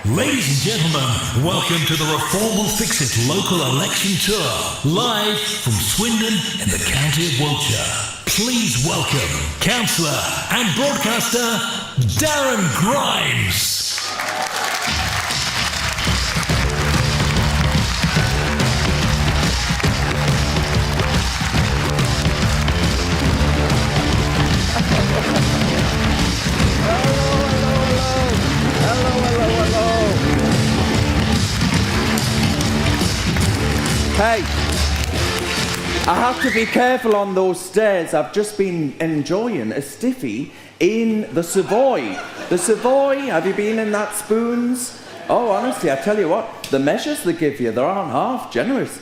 Ladies and gentlemen, welcome to the Reform Will Fix It local election tour, live from Swindon in the county of Wiltshire. Please welcome Councillor and broadcaster Darren Grimes. Hey, I have to be careful on those stairs. I've just been enjoying a stiffy in the Savoy. The Savoy, have you been in that Spoons? Oh, honestly, I tell you what, the measures they give you, they aren't half generous.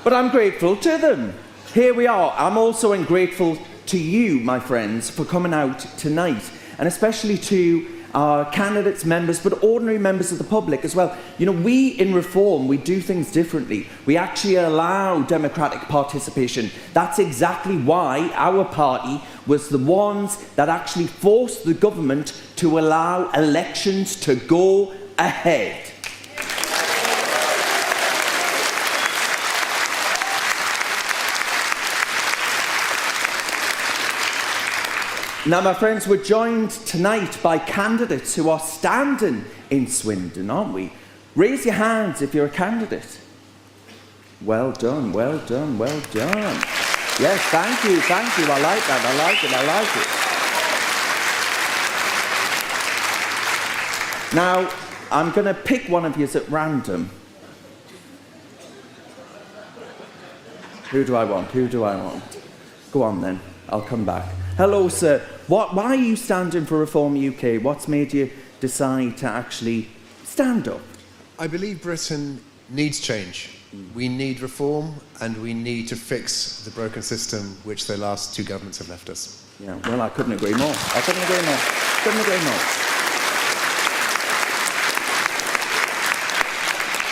But I'm grateful to them. Here we are. I'm also grateful to you, my friends, for coming out tonight, and especially to our candidates, members, but ordinary members of the public as well. You know, we in Reform, we do things differently. We actually allow democratic participation. That's exactly why our party was the ones that actually forced the government to allow elections to go ahead. Now, my friends, we're joined tonight by candidates who are standing in Swindon, aren't we? Raise your hands if you're a candidate. Well done, well done, well done. Yes, thank you. I like that, I like it. Now, I'm going to pick one of you at random. Who do I want? Go on then, I'll come back. Hello, sir. Why are you standing for Reform UK? What's made you decide to actually stand up? I believe Britain needs change. We need reform, and we need to fix the broken system which the last two governments have left us. Yeah, well, I couldn't agree more.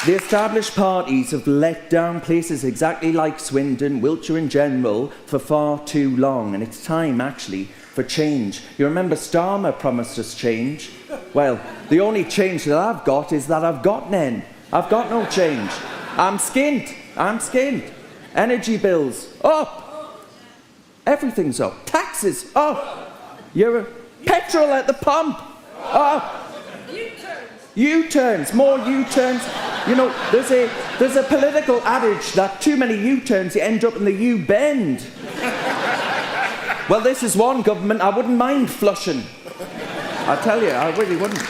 The established parties have let down places exactly like Swindon, Wiltshire in general, for far too long, and it's time, actually, for change. You remember Starmer promised us change? Well, the only change that I've got is that I've got none. I've got no change. I'm skint. Energy bills, up. Everything's up. Taxes, up. Petrol at the pump, up. U-turns, more U-turns. You know, there's a political adage that too many U-turns, you end up in the U-bend. Well, this is one government I wouldn't mind flushing. I tell you, I really wouldn't.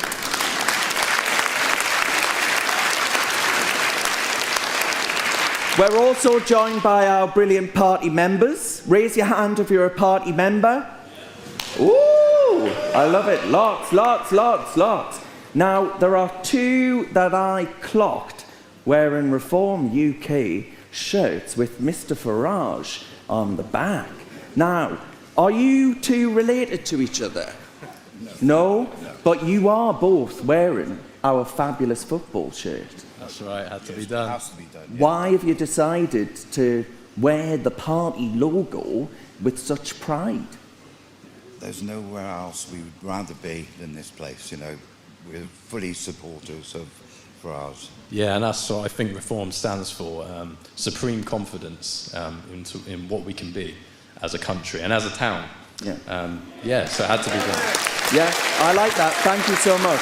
We're also joined by our brilliant party members. Raise your hand if you're a party member. Ooh, I love it. Lots. Now, there are two that I clocked wearing Reform UK shirts with Mr. Farage on the back. Now, are you two related to each other? No? But you are both wearing our fabulous football shirt. That's right, had to be done. Yeah. Why have you decided to wear the party logo with such pride? There's nowhere else we would rather be than this place, you know. We're fully supporters of Farage. Yeah, and that's what I think Reform stands for, supreme confidence in what we can be as a country and as a town. Yeah. So it had to be done. Yeah, I like that. Thank you so much.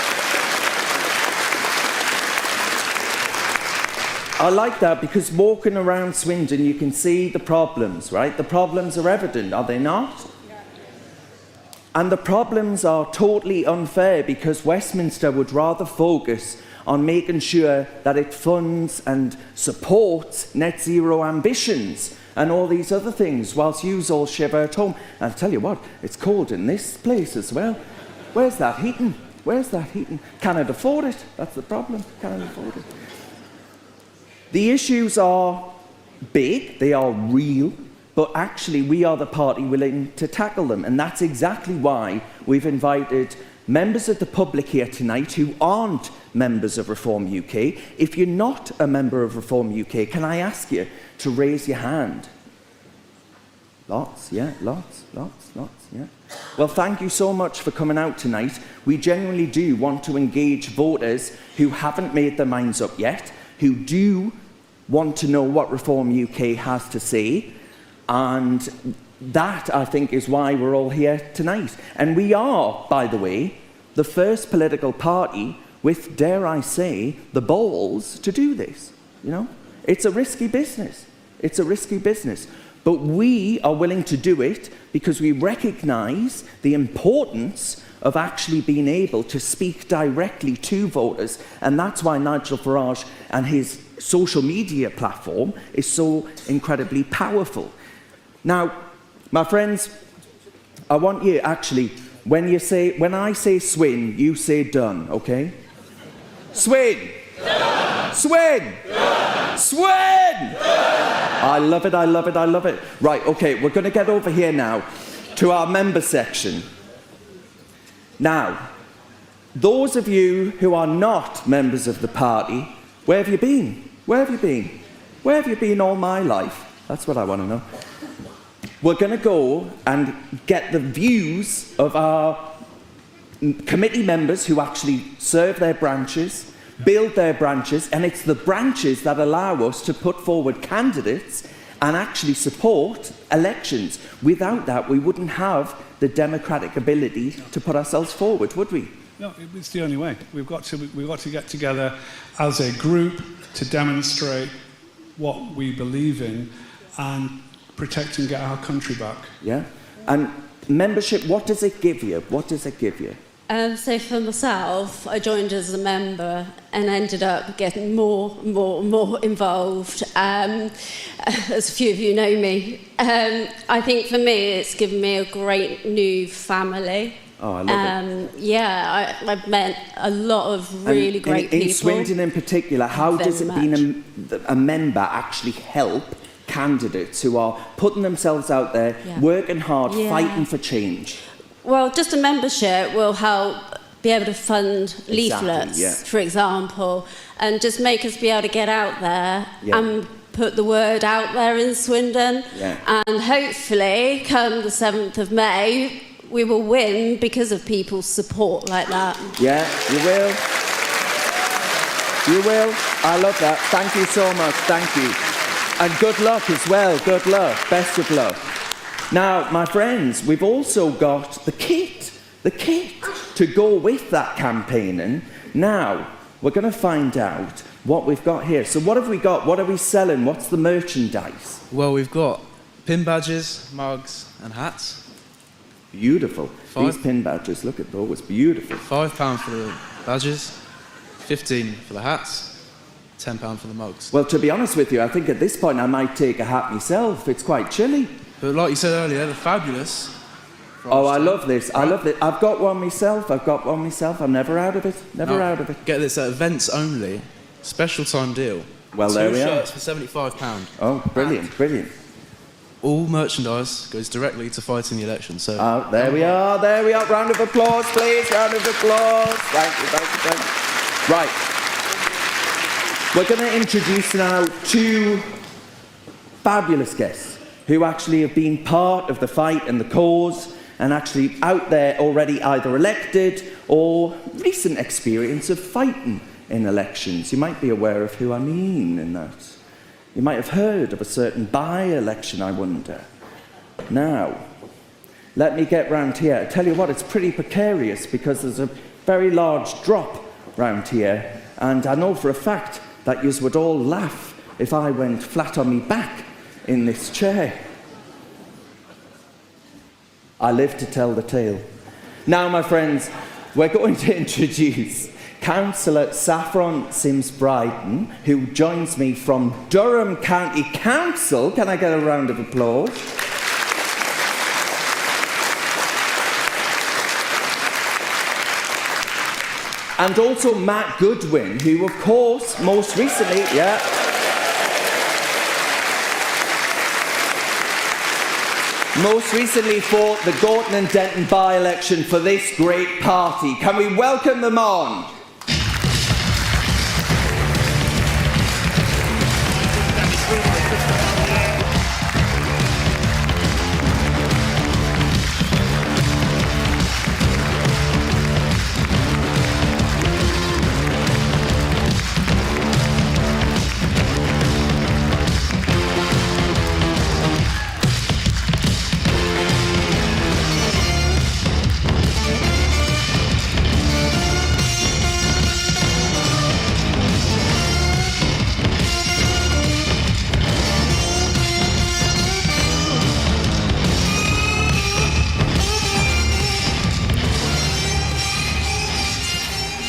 I like that because walking around Swindon, you can see the problems, right? The problems are evident, are they not? And the problems are totally unfair because Westminster would rather focus on making sure that it funds and supports net zero ambitions and all these other things, whilst you all shiver at home. And I'll tell you what, it's cold in this place as well. Where's that heating? Can it afford it? That's the problem. Can it afford it? The issues are big, they are real. But actually, we are the party willing to tackle them. And that's exactly why we've invited members of the public here tonight who aren't members of Reform UK. If you're not a member of Reform UK, can I ask you to raise your hand? Lots, yeah. Well, thank you so much for coming out tonight. We genuinely do want to engage voters who haven't made their minds up yet, who do want to know what Reform UK has to say, and that, I think, is why we're all here tonight. And we are, by the way, the first political party with, dare I say, the balls to do this. You know, it's a risky business. It's a risky business. But we are willing to do it because we recognise the importance of actually being able to speak directly to voters. And that's why Nigel Farage and his social media platform is so incredibly powerful. Now, my friends, I want you actually, when I say swin, you say done, okay? Swin! Swin! Swin! I love it, I love it, I love it. Right, okay, we're going to get over here now to our member section. Now, those of you who are not members of the party, where have you been? Where have you been? Where have you been all my life? That's what I want to know. We're going to go and get the views of our committee members who actually serve their branches, build their branches, and it's the branches that allow us to put forward candidates and actually support elections. Without that, we wouldn't have the democratic ability to put ourselves forward, would we? No, it's the only way. We've got to get together as a group to demonstrate what we believe in and protect and get our country back. Yeah. And membership, what does it give you? What does it give you? So for myself, I joined as a member and ended up getting more involved. As a few of you know me, I think for me it's given me a great new family. Oh, I love it. Yeah, I've met a lot of really great people. In Swindon in particular, how does it being a member actually help candidates who are putting themselves out there, working hard, fighting for change? Well, just a membership will help be able to fund leaflets, for example, and just make us be able to get out there and put the word out there in Swindon. Yeah. And hopefully, come the 7th of May, we will win because of people's support like that. Yeah, you will. You will. I love that. Thank you so much. Thank you. And good luck as well. Good luck. Best of luck. Now, my friends, we've also got the kit to go with that campaigning. Now, we're going to find out what we've got here. So what have we got? What are we selling? What's the merchandise? Well, we've got pin badges, mugs and hats. Beautiful. These pin badges, look at those, beautiful. £5 for the badges, 15 for the hats, £10 for the mugs. Well, to be honest with you, I think at this point I might take a hat myself. It's quite chilly. But like you said earlier, they're fabulous. Oh, I love this. I love this. I've got one myself. I'm never out of it. Never out of it. Get this at events only. Special time deal. Well, there we are. 2 shirts for £75. Oh, brilliant, brilliant. All merchandise goes directly to fighting the election. So. There we are. Round of applause, please. Round of applause. Thank you. Right. We're going to introduce now 2 fabulous guests who actually have been part of the fight and the cause and actually out there already either elected or recent experience of fighting in elections. You might be aware of who I mean in that. You might have heard of a certain by-election, I wonder. Now, let me get round here. I tell you what, it's pretty precarious because there's a very large drop round here, and I know for a fact that yous would all laugh if I went flat on me back in this chair. I live to tell the tale. Now, my friends, we're going to introduce Councillor Saffron Sims-Bryden, who joins me from Durham County Council. Can I get a round of applause? And also Matt Goodwin, who, of course, most recently, most recently fought the Gorton and Denton by-election for this great party. Can we welcome them on?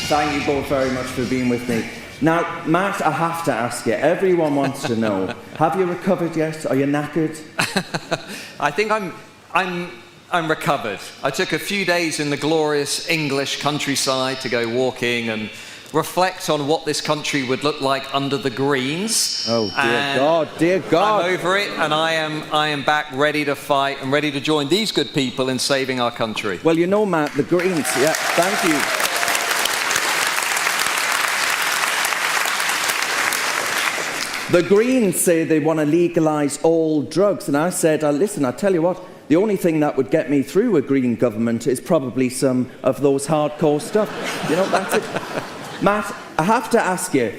Thank you both very much for being with me. Now, Matt, I have to ask you, everyone wants to know, have you recovered yet? Are you knackered? I think I'm recovered. I took a few days in the glorious English countryside to go walking and reflect on what this country would look like under the Greens. Oh, dear God. I'm over it, and I am back ready to fight and ready to join these good people in saving our country. Well, you know, Matt, the Greens, yeah, thank you. The Greens say they want to legalise all drugs, and I said, listen, I tell you what, the only thing that would get me through a Green government is probably some of those hardcore stuff. You know, that's it. Matt, I have to ask you,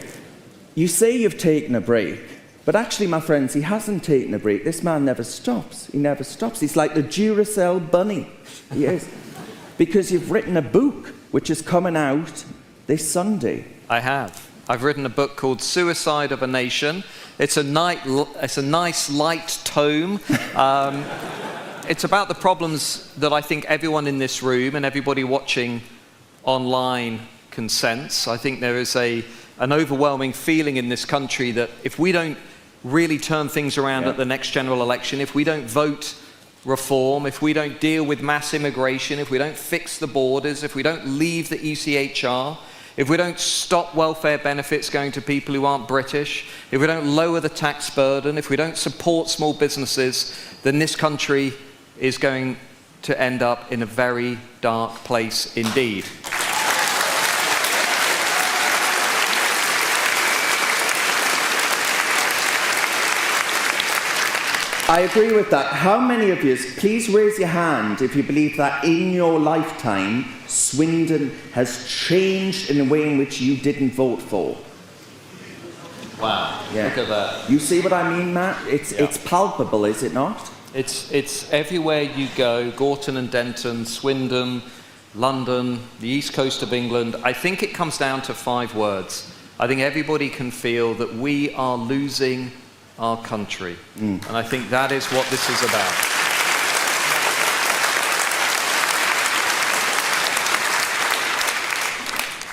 you say you've taken a break, but actually, my friends, he hasn't taken a break. This man never stops. He never stops. He's like the Duracell bunny. He is. Because you've written a book, which is coming out this Sunday. I have. I've written a book called Suicide of a Nation. It's a nice light tome. It's about the problems that I think everyone in this room and everybody watching online can sense. I think there is an overwhelming feeling in this country that if we don't really turn things around at the next general election, if we don't vote reform, if we don't deal with mass immigration, if we don't fix the borders, if we don't leave the ECHR, if we don't stop welfare benefits going to people who aren't British, if we don't lower the tax burden, if we don't support small businesses, then this country is going to end up in a very dark place indeed. I agree with that. How many of you, please raise your hand if you believe that in your lifetime, Swindon has changed in a way in which you didn't vote for? Wow, look at that. You see what I mean, Matt? It's palpable, is it not? It's everywhere you go, Gorton and Denton, Swindon, London, the east coast of England. I think it comes down to 5 words. I think everybody can feel that we are losing our country. And I think that is what this is about.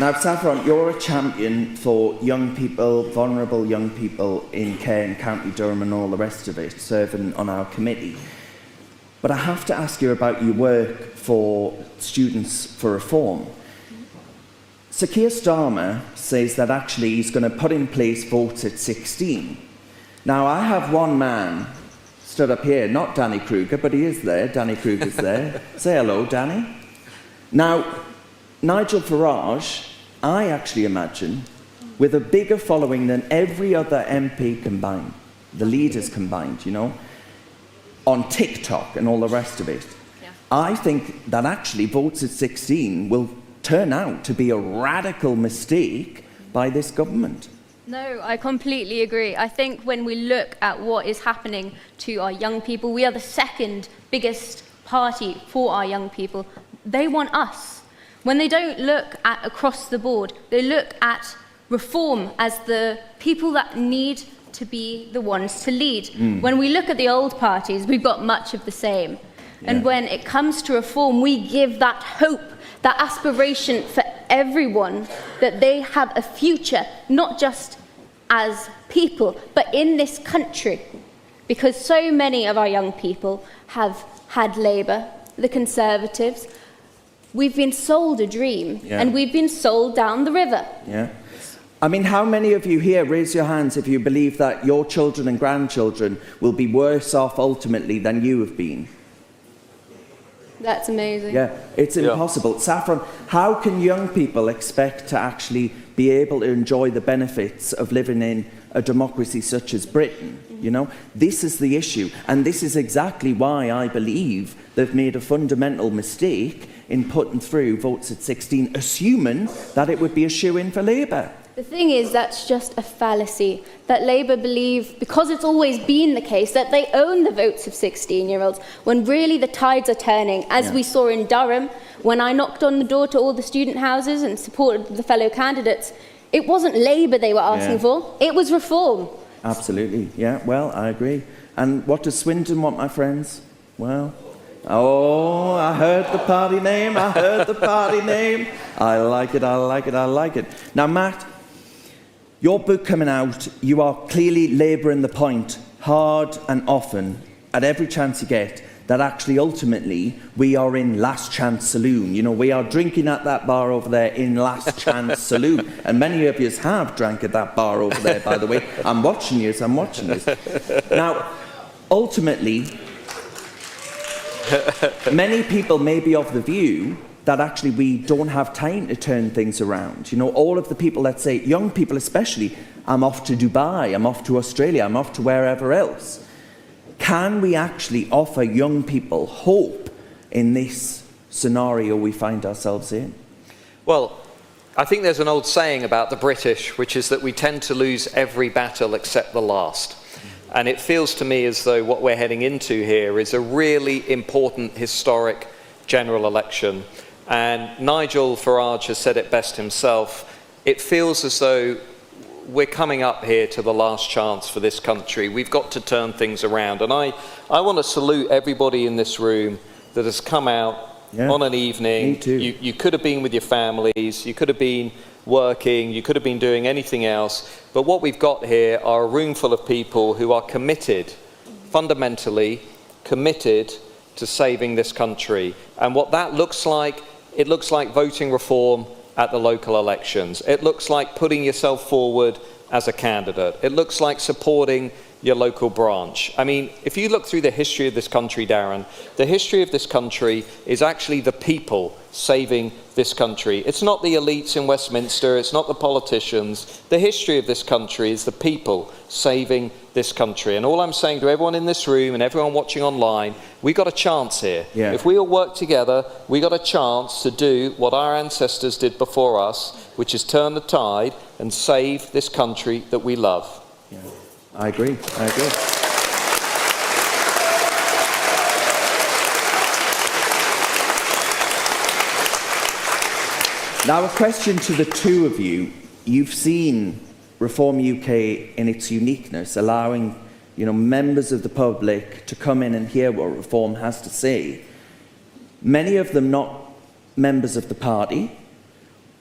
Now, Saffron, you're a champion for young people, vulnerable young people in care in County Durham and all the rest of it, serving on our committee. But I have to ask you about your work for Students for Reform. Sir Keir Starmer says that actually he's going to put in place votes at 16. Now, I have one man stood up here, not Danny Kruger, but he is there. Danny Kruger's there. Say hello, Danny. Now, Nigel Farage, I actually imagine, with a bigger following than every other MP combined, the leaders combined, you know, on TikTok and all the rest of it. Yeah. I think that actually votes at 16 will turn out to be a radical mistake by this government. No, I completely agree. I think when we look at what is happening to our young people, we are the second biggest party for our young people. They want us. When they don't look at across the board, they look at reform as the people that need to be the ones to lead. When we look at the old parties, we've got much of the same. Yeah. And when it comes to reform, we give that hope, that aspiration for everyone, that they have a future, not just as people, but in this country. Because so many of our young people have had Labour, the Conservatives. We've been sold a dream, and we've been sold down the river. Yeah. I mean, how many of you here, raise your hands if you believe that your children and grandchildren will be worse off ultimately than you have been? That's amazing. Yeah, it's impossible. Saffron, how can young people expect to actually be able to enjoy the benefits of living in a democracy such as Britain? You know, this is the issue. And this is exactly why I believe they've made a fundamental mistake in putting through votes at 16, assuming that it would be a shoo-in for Labour. The thing is, that's just a fallacy, that Labour believe, because it's always been the case, that they own the votes of 16-year-olds, when really the tides are turning, as we saw in Durham, when I knocked on the door to all the student houses and supported the fellow candidates. It wasn't Labour they were asking for, it was reform. Absolutely, yeah, well, I agree. And what does Swindon want, my friends? Well, Oh, I heard the party name. I heard the party name. I like it. I like it. I like it. Now, Matt, your book coming out, you are clearly labouring the point hard and often at every chance you get that actually ultimately we are in Last Chance Saloon. You know, we are drinking at that bar over there in Last Chance Saloon. And many of you have drank at that bar over there, by the way. I'm watching you. Now, ultimately, many people may be of the view that actually we don't have time to turn things around. You know, all of the people that say, young people especially, I'm off to Dubai, I'm off to Australia, I'm off to wherever else. Can we actually offer young people hope in this scenario we find ourselves in? Well, I think there's an old saying about the British, which is that we tend to lose every battle except the last. And it feels to me as though what we're heading into here is a really important historic general election. And Nigel Farage has said it best himself. It feels as though we're coming up here to the last chance for this country. We've got to turn things around. And I want to salute everybody in this room that has come out on an evening. Me too. You could have been with your families, you could have been working, you could have been doing anything else. But what we've got here are a room full of people who are committed, fundamentally committed to saving this country. And what that looks like, it looks like voting reform at the local elections. It looks like putting yourself forward as a candidate. It looks like supporting your local branch. I mean, if you look through the history of this country, Darren, the history of this country is actually the people saving this country. It's not the elites in Westminster, it's not the politicians. The history of this country is the people saving this country. And all I'm saying to everyone in this room and everyone watching online, we got a chance here. Yeah. If we all work together, we got a chance to do what our ancestors did before us, which is turn the tide and save this country that we love. Yeah. I agree. Now, a question to the two of you. You've seen Reform UK in its uniqueness, allowing, you know, members of the public to come in and hear what Reform has to say. Many of them not members of the party.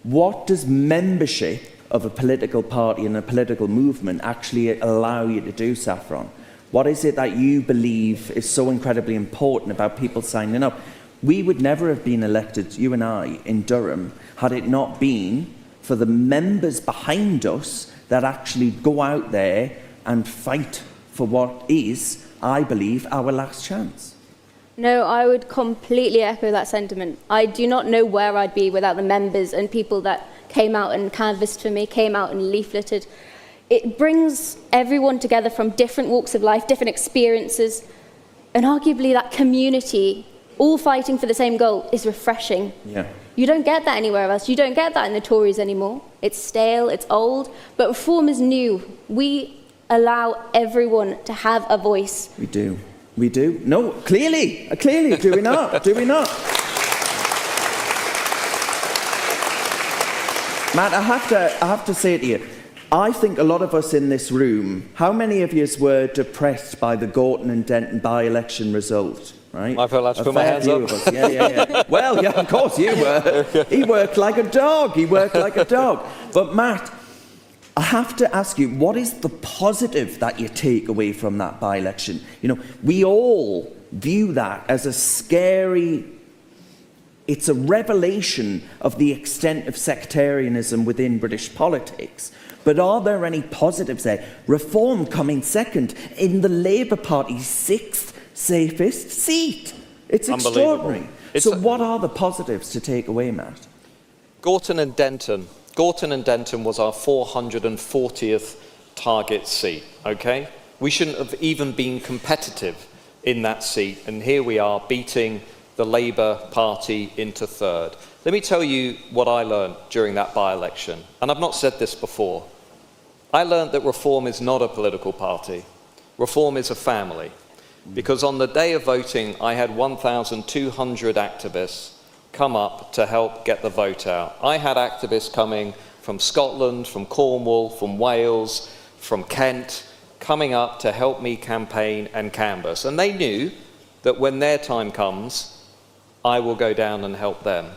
What does membership of a political party and a political movement actually allow you to do, Saffron? What is it that you believe is so incredibly important about people signing up? We would never have been elected, you and I, in Durham, had it not been for the members behind us that actually go out there and fight for what is, I believe, our last chance. No, I would completely echo that sentiment. I do not know where I'd be without the members and people that came out and canvassed for me, came out and leafleted. It brings everyone together from different walks of life, different experiences, and arguably that community, all fighting for the same goal, is refreshing. Yeah. You don't get that anywhere else. You don't get that in the Tories anymore. It's stale, it's old, but Reform is new. We allow everyone to have a voice. We do. No, clearly, do we not? Matt, I have to say to you, I think a lot of us in this room, how many of you were depressed by the Gorton and Denton by-election result, right? I've allowed to put my hands up. Yeah. Well, yeah, of course you were. He worked like a dog. But Matt, I have to ask you, what is the positive that you take away from that by-election? You know, we all view that as a scary... It's a revelation of the extent of sectarianism within British politics. But are there any positives there? Reform coming second in the Labour Party's 6th safest seat. It's extraordinary. So what are the positives to take away, Matt? Gorton and Denton was our 440th target seat, okay? We shouldn't have even been competitive in that seat, and here we are beating the Labour Party into third. Let me tell you what I learned during that by-election, and I've not said this before. I learned that Reform is not a political party. Reform is a family. Because on the day of voting, I had 1,200 activists come up to help get the vote out. I had activists coming from Scotland, from Cornwall, from Wales, from Kent, coming up to help me campaign and canvass. And they knew that when their time comes, I will go down and help them.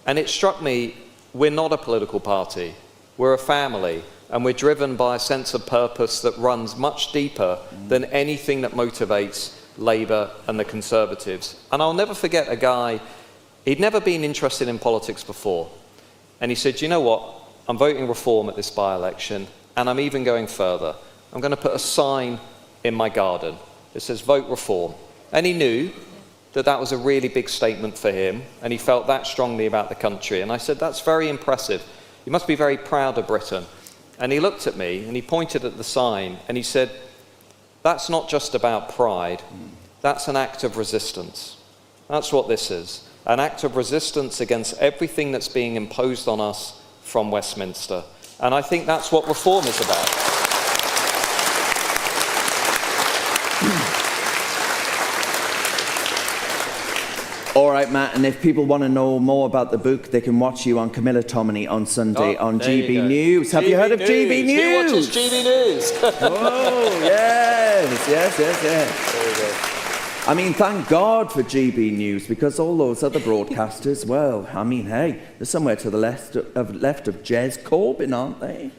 And it struck me, we're not a political party, we're a family, and we're driven by a sense of purpose that runs much deeper than anything that motivates Labour and the Conservatives. And I'll never forget a guy, he'd never been interested in politics before, and he said, you know what, I'm voting Reform at this by-election, and I'm even going further. I'm going to put a sign in my garden that says, vote Reform. And he knew that that was a really big statement for him, and he felt that strongly about the country. And I said, that's very impressive. You must be very proud of Britain. And he looked at me, and he pointed at the sign, and he said, that's not just about pride, that's an act of resistance. That's what this is, an act of resistance against everything that's being imposed on us from Westminster. And I think that's what Reform is about. All right, Matt, and if people want to know more about the book, they can watch you on Camilla Tominey on Sunday on GB News. Have you heard of GB News? Who watches GB News? Oh, yes. There we go. I mean, thank God for GB News, because all those other broadcasters, well, I mean, hey, they're somewhere to the left of Jez Corbyn, aren't they?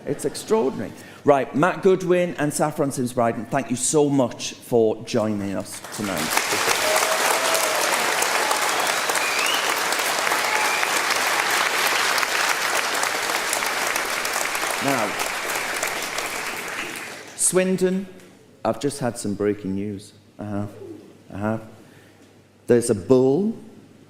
It's extraordinary. Right, Matt Goodwin and Saffron Sims-Bryden, thank you so much for joining us tonight. Now, Swindon, I've just had some breaking news. There's a bull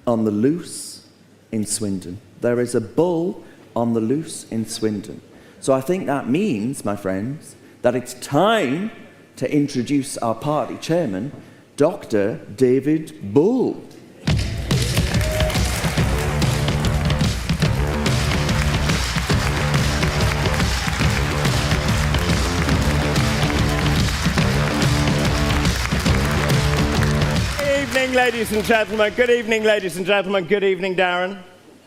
on the loose in Swindon. There is a bull on the loose in Swindon. So I think that means, my friends, that it's time to introduce our party chairman, Dr. David Bull. Ladies and gentlemen, good evening, ladies and gentlemen. Good evening, Darren.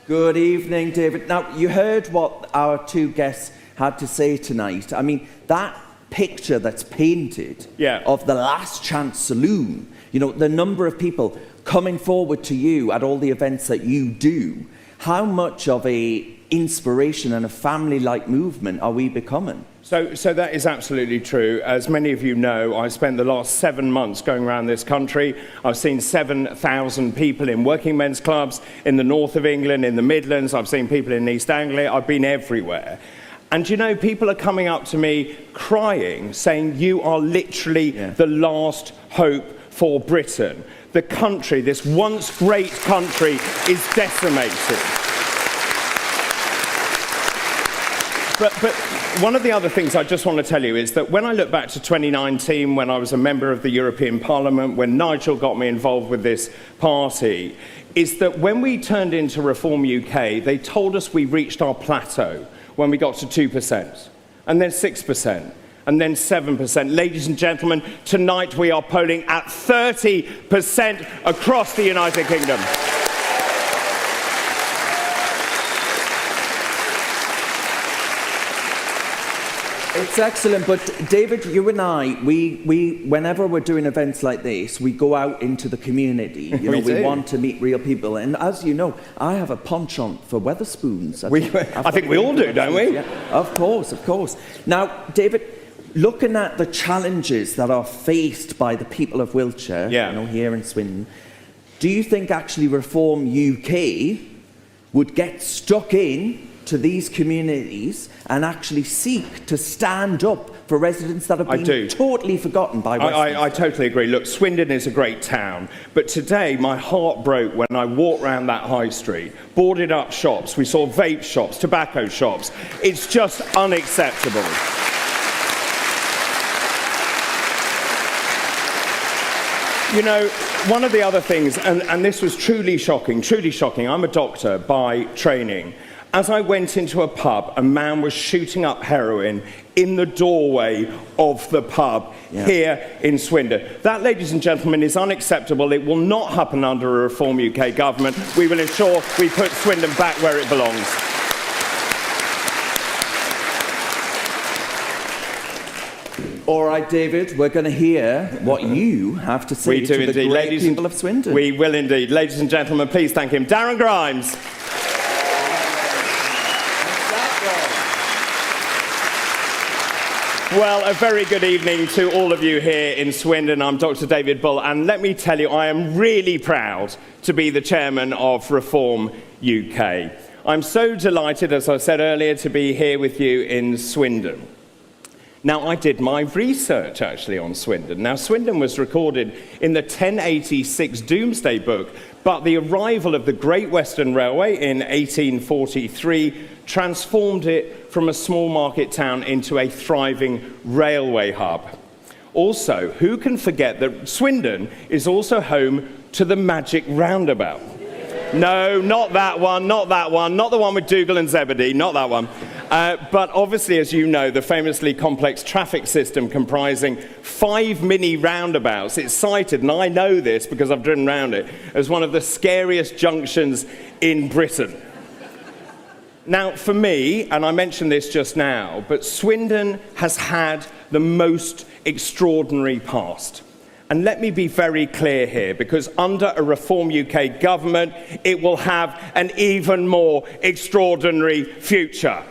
Good evening, David. Now, you heard what our two guests had to say tonight. I mean, that picture that's painted of the Last Chance Saloon, you know, the number of people coming forward to you at all the events that you do, how much of a inspiration and a family-like movement are we becoming? So that is absolutely true. As many of you know, I spent the last 7 months going around this country. I've seen 7,000 people in working men's clubs in the north of England, in the Midlands. I've seen people in East Anglia. I've been everywhere. And you know, people are coming up to me crying, saying, you are literally the last hope for Britain. The country, this once great country, is decimated. But one of the other things I just want to tell you is that when I look back to 2019, when I was a member of the European Parliament, when Nigel got me involved with this party, is that when we turned into Reform UK, they told us we reached our plateau when we got to 2%, and then 6%, and then 7%. Ladies and gentlemen, tonight we are polling at 30% across the United Kingdom. It's excellent, but David, you and I, we whenever we're doing events like this, we go out into the community. You know, we want to meet real people, and as you know, I have a penchant for Wetherspoons. I think we all do, don't we? Yeah, of course. Now, David, looking at the challenges that are faced by the people of Wiltshire, you know, here in Swindon, do you think actually Reform UK would get stuck in to these communities and actually seek to stand up for residents that have been totally forgotten by Westminster? I totally agree. Look, Swindon is a great town, but today my heart broke when I walked around that high street, boarded up shops, we saw vape shops, tobacco shops. It's just unacceptable. You know, one of the other things, and this was truly shocking, I'm a doctor by training. As I went into a pub, a man was shooting up heroin in the doorway of the pub here in Swindon. That, ladies and gentlemen, is unacceptable. It will not happen under a Reform UK government. We will ensure we put Swindon back where it belongs. All right, David, we're going to hear what you have to say to the great people of Swindon. We will indeed. Ladies and gentlemen, please thank him. Darren Grimes. Well, a very good evening to all of you here in Swindon. I'm Dr. David Bull, and let me tell you, I am really proud to be the chairman of Reform UK. I'm so delighted, as I said earlier, to be here with you in Swindon. Now, I did my research, actually, on Swindon. Now, Swindon was recorded in the 1086 Domesday Book, but the arrival of the Great Western Railway in 1843 transformed it from a small market town into a thriving railway hub. Also, who can forget that Swindon is also home to the Magic Roundabout? No, not that one, not the one with Dougal and Zebedee, not that one. But obviously, as you know, the famously complex traffic system comprising 5 mini roundabouts, it's cited, and I know this because I've driven around it, as one of the scariest junctions in Britain. Now, for me, and I mentioned this just now, but Swindon has had the most extraordinary past. And let me be very clear here, because under a Reform UK government, it will have an even more extraordinary future.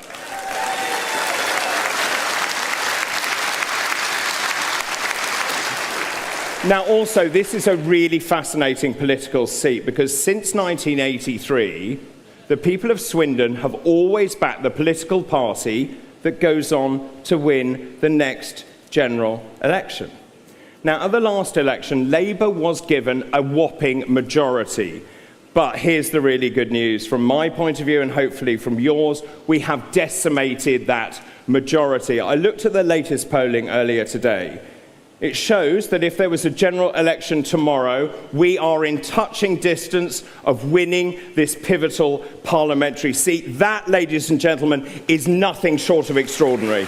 Now, also, this is a really fascinating political seat, because since 1983, the people of Swindon have always backed the political party that goes on to win the next general election. Now, at the last election, Labour was given a whopping majority. But here's the really good news. From my point of view, and hopefully from yours, we have decimated that majority. I looked at the latest polling earlier today. It shows that if there was a general election tomorrow, we are in touching distance of winning this pivotal parliamentary seat. That, ladies and gentlemen, is nothing short of extraordinary.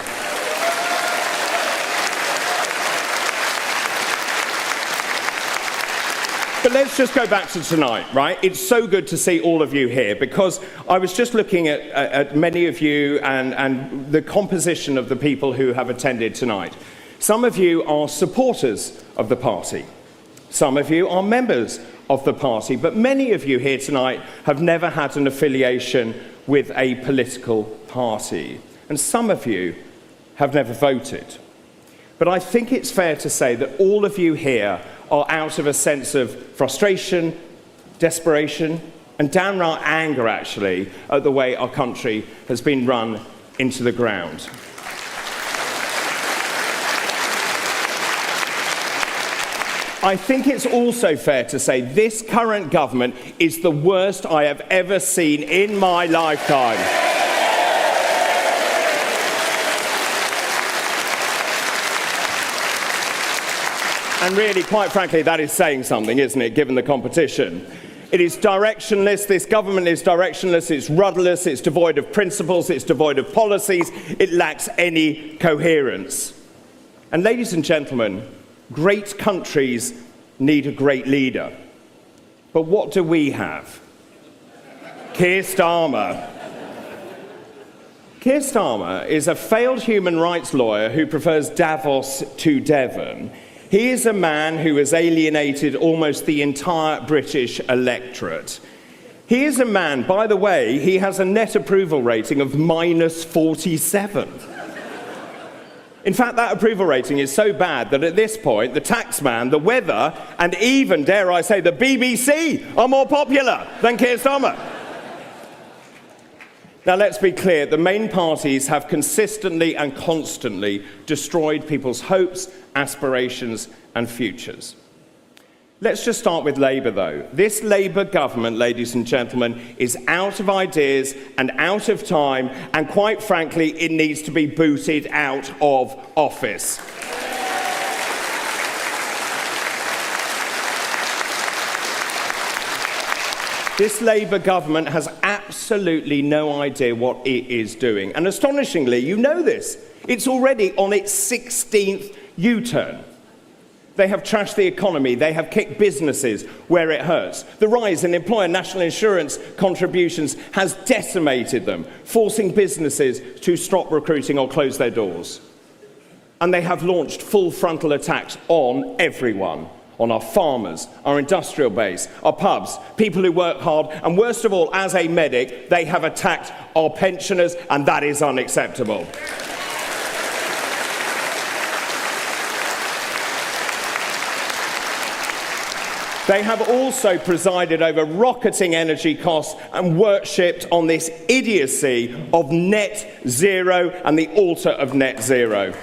But let's just go back to tonight, right? It's so good to see all of you here, because I was just looking at many of you and the composition of the people who have attended tonight. Some of you are supporters of the party. Some of you are members of the party. But many of you here tonight have never had an affiliation with a political party. And some of you have never voted. But I think it's fair to say that all of you here are out of a sense of frustration, desperation, and downright anger, actually, at the way our country has been run into the ground. I think it's also fair to say this current government is the worst I have ever seen in my lifetime. And really, quite frankly, that is saying something, isn't it, given the competition? It is directionless. This government is directionless. It's rudderless. It's devoid of principles. It's devoid of policies. It lacks any coherence. And ladies and gentlemen, great countries need a great leader. But what do we have? Keir Starmer. Keir Starmer is a failed human rights lawyer who prefers Davos to Devon. He is a man who has alienated almost the entire British electorate. He is a man, by the way, he has a net approval rating of -47. In fact, that approval rating is so bad that at this point, the taxman, the weather, and even, dare I say, the BBC are more popular than Keir Starmer. Now, let's be clear. The main parties have consistently and constantly destroyed people's hopes, aspirations, and futures. Let's just start with Labour, though. This Labour government, ladies and gentlemen, is out of ideas and out of time, and quite frankly, it needs to be booted out of office. This Labour government has absolutely no idea what it is doing. And astonishingly, you know this, it's already on its 16th U-turn. They have trashed the economy. They have kicked businesses where it hurts. The rise in employer national insurance contributions has decimated them, forcing businesses to stop recruiting or close their doors. and they have launched full frontal attacks on everyone. On our farmers, our industrial base, our pubs, people who work hard, and worst of all, as a medic, they have attacked our pensioners, and that is unacceptable. They have also presided over rocketing energy costs and worshipped on this idiocy of net zero and the altar of net zero.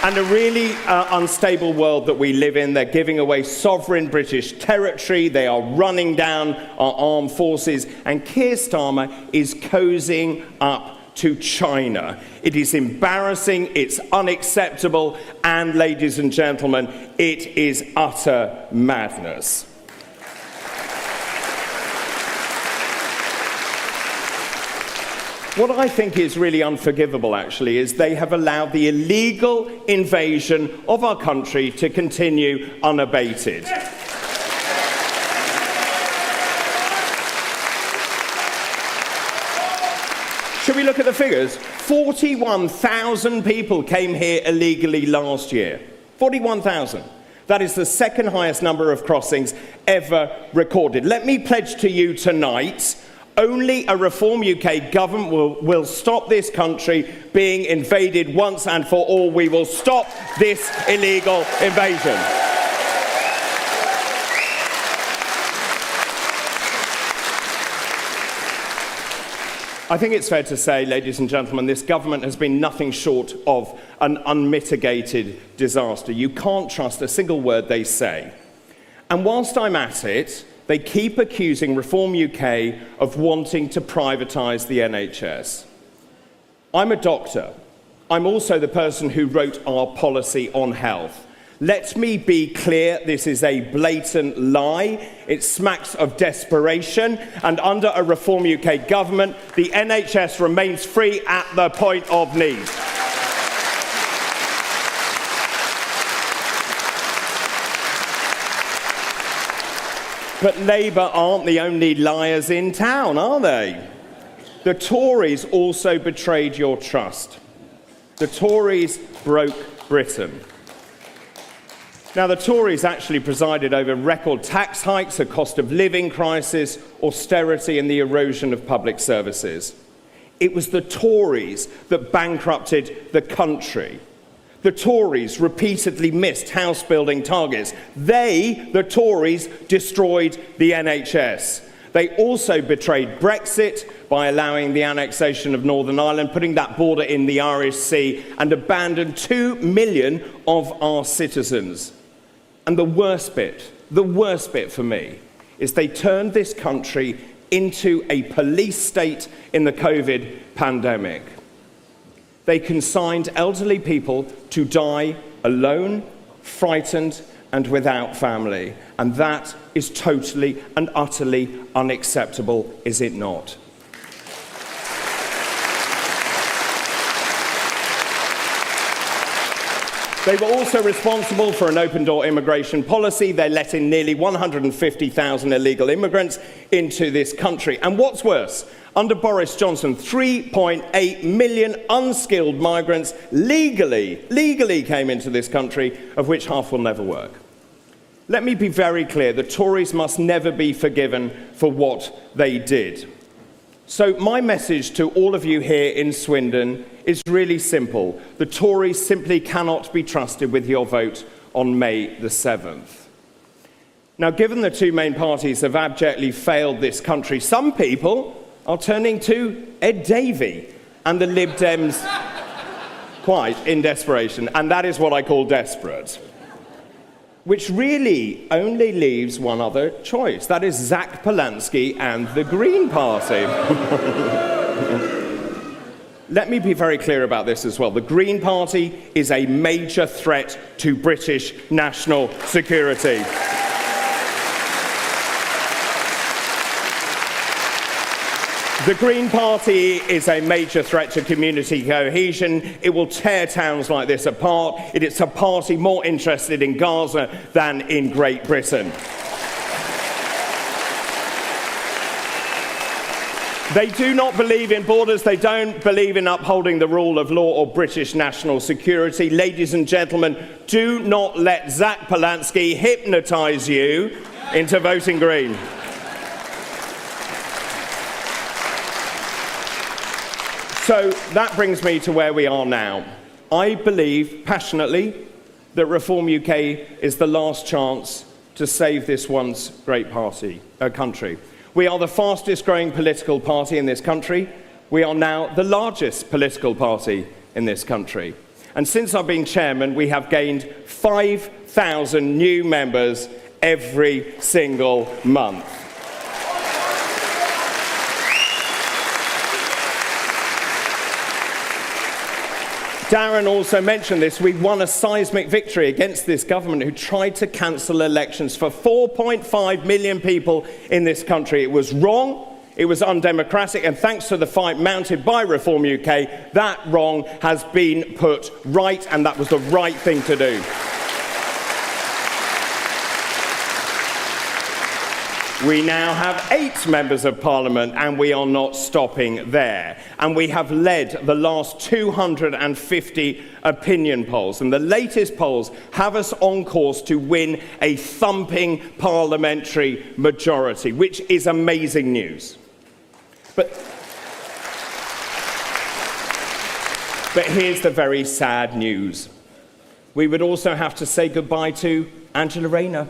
And a really unstable world that we live in. They're giving away sovereign British territory. They are running down our armed forces. And Keir Starmer is cozying up to China. It is embarrassing, it's unacceptable, and, ladies and gentlemen, it is utter madness. What I think is really unforgivable, actually, is they have allowed the illegal invasion of our country to continue unabated. Should we look at the figures? 41,000 people came here illegally last year. 41,000. That is the second highest number of crossings ever recorded. Let me pledge to you tonight, only a Reform UK government will stop this country being invaded once and for all. We will stop this illegal invasion. I think it's fair to say, ladies and gentlemen, this government has been nothing short of an unmitigated disaster. You can't trust a single word they say. And whilst I'm at it, they keep accusing Reform UK of wanting to privatise the NHS. I'm a doctor. I'm also the person who wrote our policy on health. Let me be clear, this is a blatant lie. It smacks of desperation, and under a Reform UK government, the NHS remains free at the point of need. But Labour aren't the only liars in town, are they? The Tories also betrayed your trust. The Tories broke Britain. Now, the Tories actually presided over record tax hikes, a cost of living crisis, austerity, and the erosion of public services. It was the Tories that bankrupted the country. The Tories repeatedly missed house-building targets. They, the Tories, destroyed the NHS. They also betrayed Brexit by allowing the annexation of Northern Ireland, putting that border in the Irish Sea, and abandoned 2 million of our citizens. And the worst bit for me, is they turned this country into a police state in the COVID pandemic. They consigned elderly people to die alone, frightened, and without family. And that is totally and utterly unacceptable, is it not? They were also responsible for an open-door immigration policy. They let in nearly 150,000 illegal immigrants into this country. And what's worse, under Boris Johnson, 3.8 million unskilled migrants legally came into this country, of which half will never work. Let me be very clear, the Tories must never be forgiven for what they did. So my message to all of you here in Swindon is really simple. The Tories simply cannot be trusted with your vote on May the 7th. Now, given the two main parties have abjectly failed this country, some people are turning to Ed Davey and the Lib Dems quite in desperation, and that is what I call desperate. Which really only leaves one other choice. That is Zach Polanski and the Green Party. Let me be very clear about this as well. The Green Party is a major threat to British national security. The Green Party is a major threat to community cohesion. It will tear towns like this apart. It is a party more interested in Gaza than in Great Britain. They do not believe in borders. They don't believe in upholding the rule of law or British national security. Ladies and gentlemen, do not let Zach Polanski hypnotise you into voting Green. So that brings me to where we are now. I believe passionately that Reform UK is the last chance to save this once great country. We are the fastest growing political party in this country. We are now the largest political party in this country. And since I've been chairman, we have gained 5,000 new members every single month. Darren also mentioned this. We won a seismic victory against this government who tried to cancel elections for 4.5 million people in this country. It was wrong, it was undemocratic, and thanks to the fight mounted by Reform UK, that wrong has been put right, and that was the right thing to do. We now have 8 members of Parliament, and we are not stopping there. And we have led the last 250 opinion polls. And the latest polls have us on course to win a thumping parliamentary majority, which is amazing news. But here's the very sad news. We would also have to say goodbye to Angela Rayner.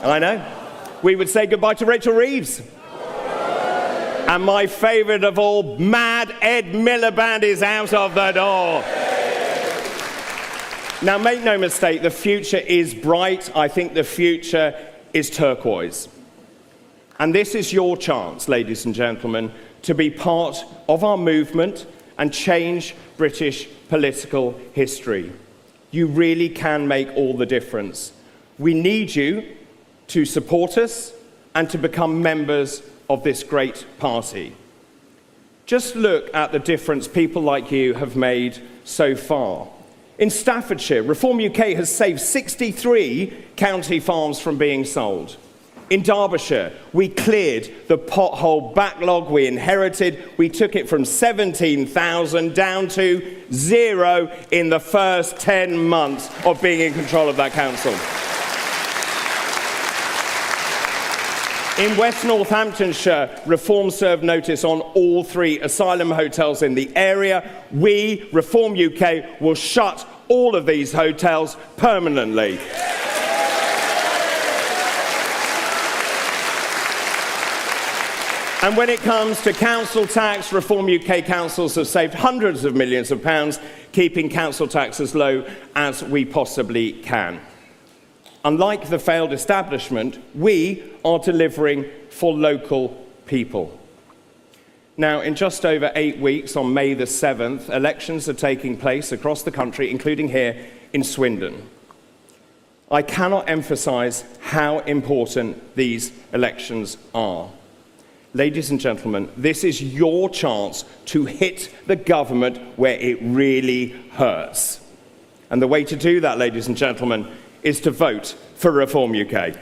I know. We would say goodbye to Rachel Reeves. And my favourite of all, Mad Ed Miliband is out of the door. Now, make no mistake, the future is bright. I think the future is turquoise. And this is your chance, ladies and gentlemen, to be part of our movement and change British political history. You really can make all the difference. We need you to support us and to become members of this great party. Just look at the difference people like you have made so far. In Staffordshire, Reform UK has saved 63 county farms from being sold. In Derbyshire, we cleared the pothole backlog we inherited. We took it from 17,000 down to 0 in the first 10 months of being in control of that council. In West Northamptonshire, Reform served notice on all 3 asylum hotels in the area. We, Reform UK, will shut all of these hotels permanently. And when it comes to council tax, Reform UK councils have saved hundreds of millions of pounds, keeping council tax as low as we possibly can. Unlike the failed establishment, we are delivering for local people. Now, in just over 8 weeks, on May the 7th, elections are taking place across the country, including here in Swindon. I cannot emphasise how important these elections are. Ladies and gentlemen, this is your chance to hit the government where it really hurts. And the way to do that, ladies and gentlemen, is to vote for Reform UK.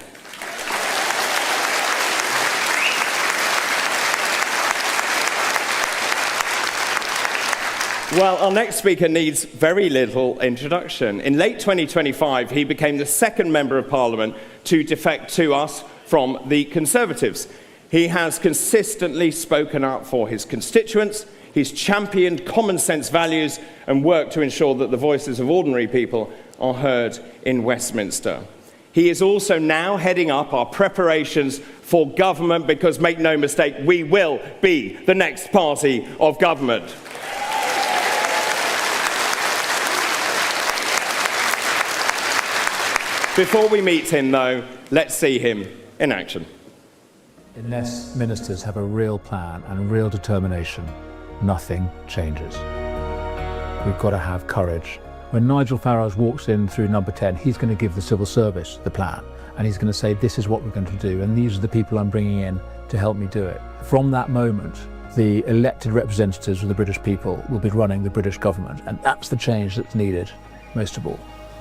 Well, our next speaker needs very little introduction. In late 2025, he became the second Member of Parliament to defect to us from the Conservatives. He has consistently spoken up for his constituents. He's championed common sense values and worked to ensure that the voices of ordinary people are heard in Westminster. He is also now heading up our preparations for government because, make no mistake, we will be the next party of government. Before we meet him, though, let's see him in action. Unless ministers have a real plan and real determination, nothing changes. We've got to have courage. When Nigel Farage walks in through number 10, he's going to give the civil service the plan, and he's going to say, this is what we're going to do, and these are the people I'm bringing in to help me do it. From that moment, the elected representatives of the British people will be running the British government, and that's the change that's needed, most of all.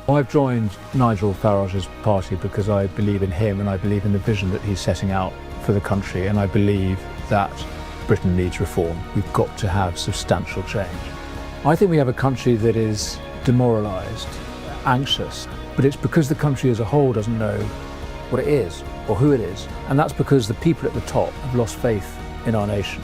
I've joined Nigel Farage's party because I believe in him and I believe in the vision that he's setting out for the country, and I believe that Britain needs reform. We've got to have substantial change. I think we have a country that is demoralised, anxious, but it's because the country as a whole doesn't know what it is or who it is. And that's because the people at the top have lost faith in our nation.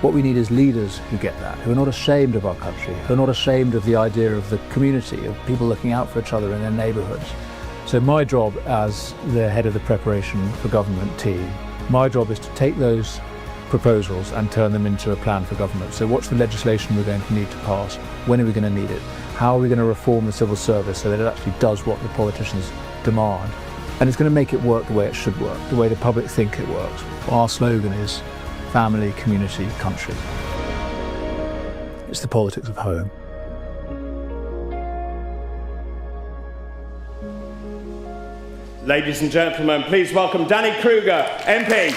What we need is leaders who get that, who are not ashamed of our country, who are not ashamed of the idea of the community, of people looking out for each other in their neighbourhoods. So my job as the head of the preparation for government team, my job is to take those proposals and turn them into a plan for government. So what's the legislation we're going to need to pass? When are we going to need it? How are we going to reform the civil service so that it actually does what the politicians demand? And it's going to make it work the way it should work, the way the public think it works. Our slogan is family, community, country. It's the politics of home. Ladies and gentlemen, please welcome Danny Kruger, MP.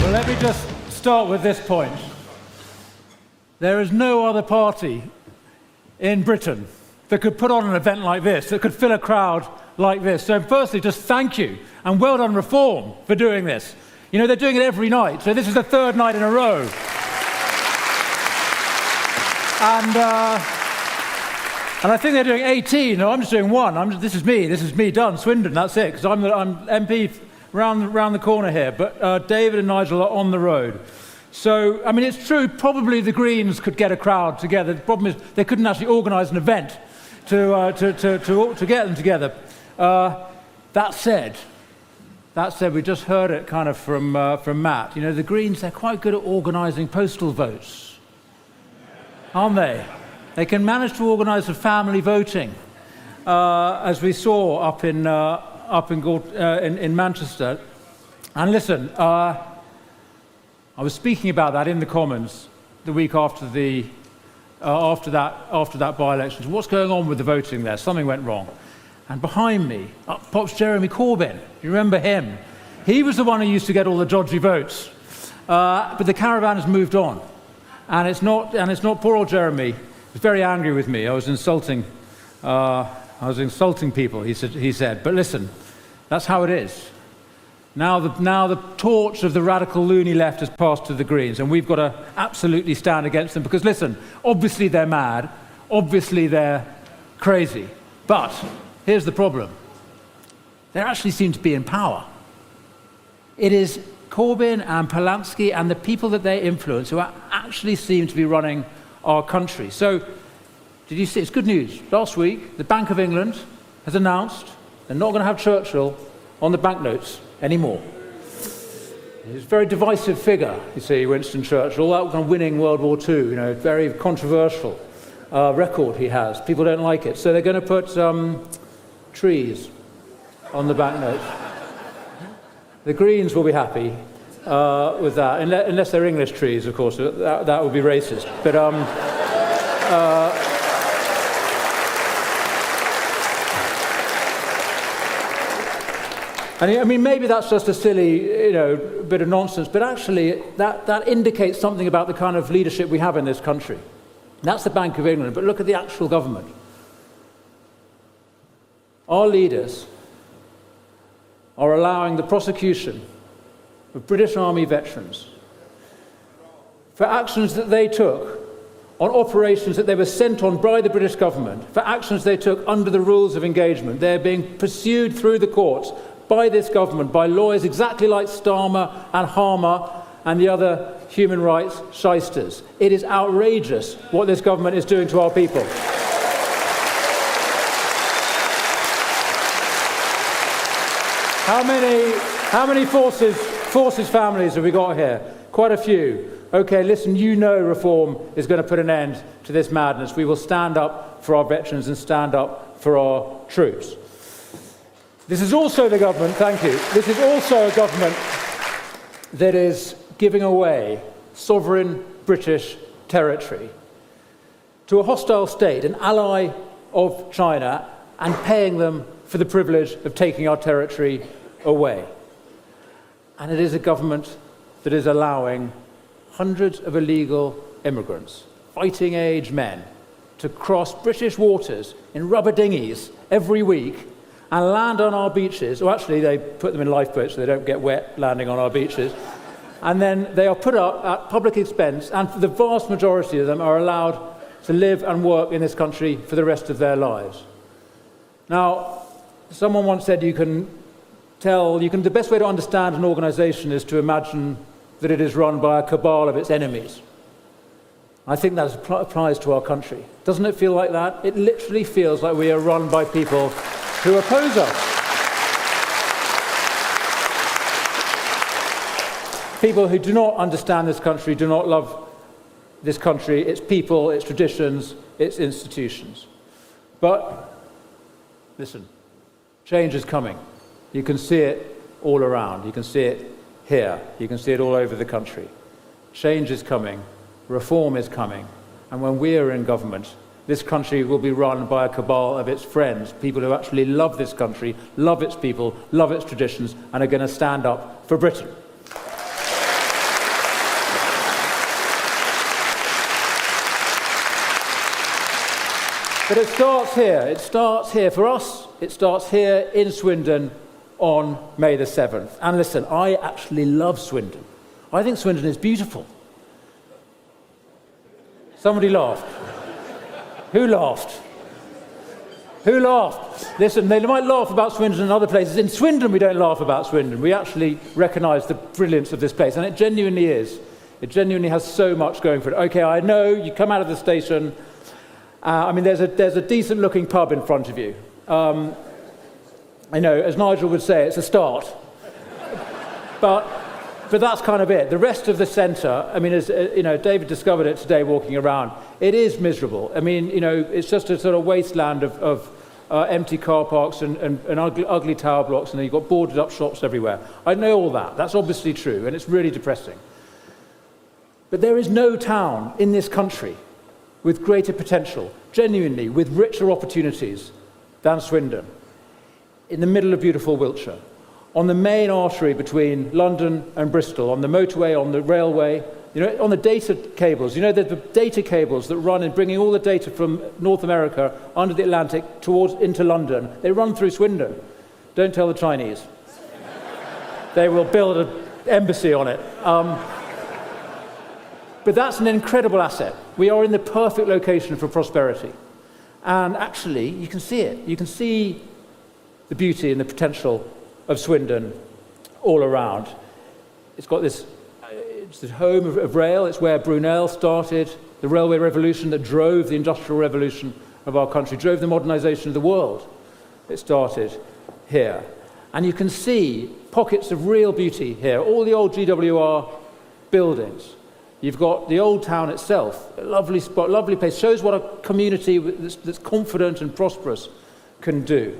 Well, let me just start with this point. There is no other party in Britain that could put on an event like this, that could fill a crowd like this. So firstly, just thank you, and well done Reform for doing this. You know, they're doing it every night, so this is the third night in a row. And I think they're doing 18. No, I'm just doing one. This is me done, Swindon, that's it, because I'm MP round the corner here. But David and Nigel are on the road. So, I mean, it's true, probably the Greens could get a crowd together. The problem is they couldn't actually organise an event to get them together. That said, we just heard it kind of from Matt. You know, the Greens, they're quite good at organising postal votes, aren't they? They can manage to organise a family voting, as we saw up in Manchester. And listen, I was speaking about that in the Commons the week after that by-election. So what's going on with the voting there? Something went wrong. And behind me, up pops Jeremy Corbyn. You remember him? He was the one who used to get all the dodgy votes. But the caravan has moved on, and it's not poor old Jeremy. He was very angry with me. I was insulting people. He said. But listen, that's how it is. Now the torch of the radical loony left has passed to the Greens, and we've got to absolutely stand against them because, listen, obviously they're mad, obviously they're crazy, but here's the problem. They actually seem to be in power. It is Corbyn and Polanski and the people that they influence who actually seem to be running our country. So, did you see, it's good news. Last week, the Bank of England has announced they're not going to have Churchill on the banknotes anymore. He's a very divisive figure, you see, Winston Churchill, that kind of winning World War II, you know, very controversial record he has. People don't like it. So they're going to put trees on the banknotes. The Greens will be happy with that, unless they're English trees, of course. That would be racist. But and I mean, maybe that's just a silly, bit of nonsense, but actually that indicates something about the kind of leadership we have in this country. That's the Bank of England, but look at the actual government. Our leaders are allowing the prosecution of British Army veterans for actions that they took on operations that they were sent on by the British government, for actions they took under the rules of engagement. They're being pursued through the courts by this government, by lawyers exactly like Starmer and Harmer and the other human rights shysters. It is outrageous what this government is doing to our people. How many forces families have we got here? Quite a few. Okay, listen, Reform is going to put an end to this madness. We will stand up for our veterans and stand up for our troops. This is also the government, thank you, this is also a government that is giving away sovereign British territory to a hostile state, an ally of China, and paying them for the privilege of taking our territory away. And it is a government that is allowing hundreds of illegal immigrants, fighting age men to cross British waters in rubber dinghies every week and land on our beaches. Well, actually, they put them in lifeboats so they don't get wet landing on our beaches. And then they are put up at public expense, and the vast majority of them are allowed to live and work in this country for the rest of their lives. Now, someone once said the best way to understand an organization is to imagine that it is run by a cabal of its enemies. I think that applies to our country. Doesn't it feel like that? It literally feels like we are run by people who oppose us. People who do not understand this country, do not love this country, its people, its traditions, its institutions. But, listen, change is coming. You can see it all around. You can see it here. You can see it all over the country. Change is coming. Reform is coming. And when we are in government, this country will be run by a cabal of its friends, people who actually love this country, love its people, love its traditions, and are going to stand up for Britain. But it starts here. It starts here. For us, it starts here in Swindon on May the 7th. And listen, I actually love Swindon. I think Swindon is beautiful. Somebody laughed. Who laughed? Who laughed? Listen, they might laugh about Swindon and other places. In Swindon, we don't laugh about Swindon. We actually recognise the brilliance of this place. And it genuinely is. It genuinely has so much going for it. Okay, I know you come out of the station. There's a decent-looking pub in front of you. I know, as Nigel would say, it's a start. But that's kind of it. The rest of the centre, as David discovered it today walking around, it is miserable. It's just a sort of wasteland of empty car parks and ugly tower blocks, and you've got boarded-up shops everywhere. I know all that. That's obviously true, and it's really depressing. But there is no town in this country with greater potential, genuinely, with richer opportunities than Swindon, in the middle of beautiful Wiltshire, on the main artery between London and Bristol, on the motorway, on the railway, on the data cables. There's the data cables that run in bringing all the data from North America under the Atlantic into London. They run through Swindon. Don't tell the Chinese. They will build an embassy on it. But that's an incredible asset. We are in the perfect location for prosperity. And actually, you can see it. You can see the beauty and the potential of Swindon all around. It's got it's the home of rail. It's where Brunel started the railway revolution that drove the industrial revolution of our country, drove the modernisation of the world. It started here. And you can see pockets of real beauty here. All the old GWR buildings. You've got the old town itself, a lovely spot, lovely place. Shows what a community that's confident and prosperous can do.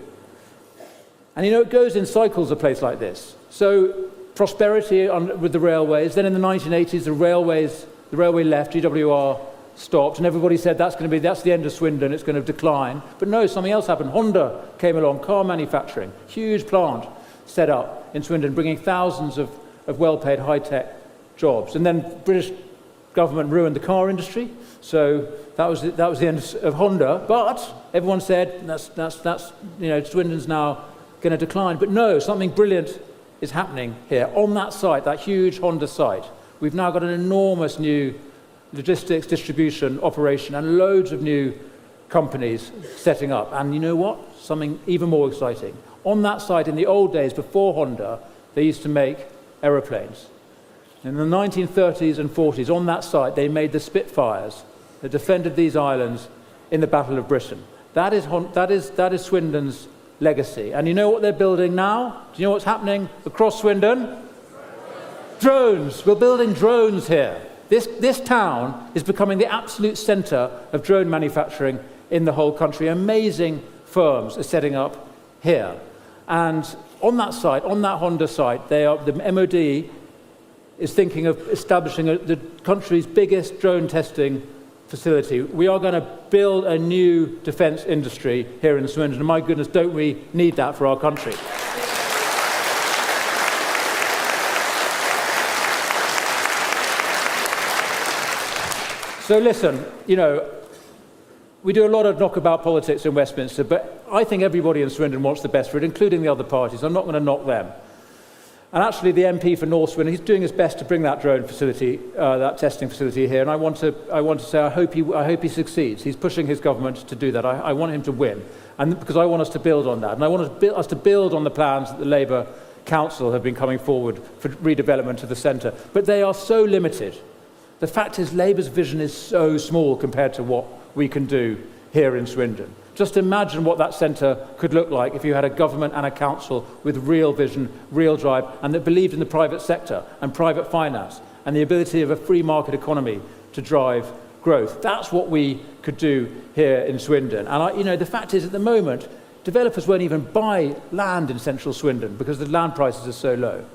And it goes in cycles, a place like this. So prosperity with the railways. Then in the 1980s, the railway left, GWR stopped, and everybody said that's the end of Swindon, it's going to decline. But no, something else happened. Honda came along, car manufacturing, huge plant set up in Swindon, bringing thousands of well-paid high-tech jobs. And then British government ruined the car industry, so that was the end of Honda. But everyone said that's Swindon's now going to decline. But no, something brilliant is happening here on that site, that huge Honda site. We've now got an enormous new logistics distribution operation and loads of new companies setting up. And you know what? Something even more exciting. On that site, in the old days before Honda, they used to make aeroplanes. In the 1930s and 40s, on that site, they made the Spitfires that defended these islands in the Battle of Britain. That is Swindon's legacy. And you know what they're building now? Do you know what's happening across Swindon? Drones. We're building drones here. This town is becoming the absolute centre of drone manufacturing in the whole country. Amazing firms are setting up here. And on that site, on that Honda site, the MOD is thinking of establishing the country's biggest drone testing facility. We are going to build a new defence industry here in Swindon, and my goodness, don't we need that for our country. So listen, you know, we do a lot of knockabout politics in Westminster, but I think everybody in Swindon wants the best for it, including the other parties. I'm not going to knock them. And actually, the MP for North Swindon, he's doing his best to bring that drone facility, that testing facility here. And I want to say I hope he succeeds. He's pushing his government to do that. I want him to win, and because I want us to build on that, and I want us to build on the plans that the Labour Council have been coming forward for redevelopment of the centre. But they are so limited. The fact is, Labour's vision is so small compared to what we can do here in Swindon. Just imagine what that centre could look like if you had a government and a council with real vision, real drive, and that believed in the private sector and private finance and the ability of a free market economy to drive growth. That's what we could do here in Swindon. And the fact is, at the moment, developers won't even buy land in central Swindon because the land prices are so low.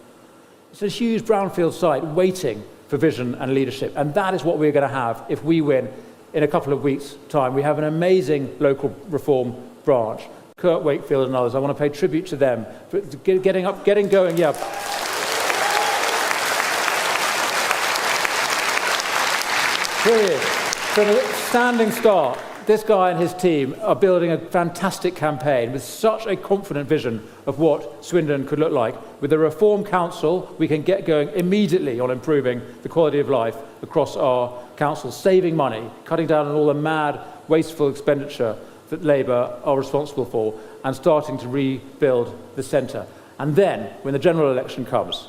It's a huge brownfield site waiting for vision and leadership, and that is what we're going to have if we win in a couple of weeks' time. We have an amazing local reform branch, Kurt Wakefield and others. I want to pay tribute to them for getting going. Yeah. Here he is. From a standing start, this guy and his team are building a fantastic campaign with such a confident vision of what Swindon could look like. With the Reform Council, we can get going immediately on improving the quality of life across our council, saving money, cutting down on all the mad, wasteful expenditure that Labour are responsible for, and starting to rebuild the centre. And then, when the general election comes,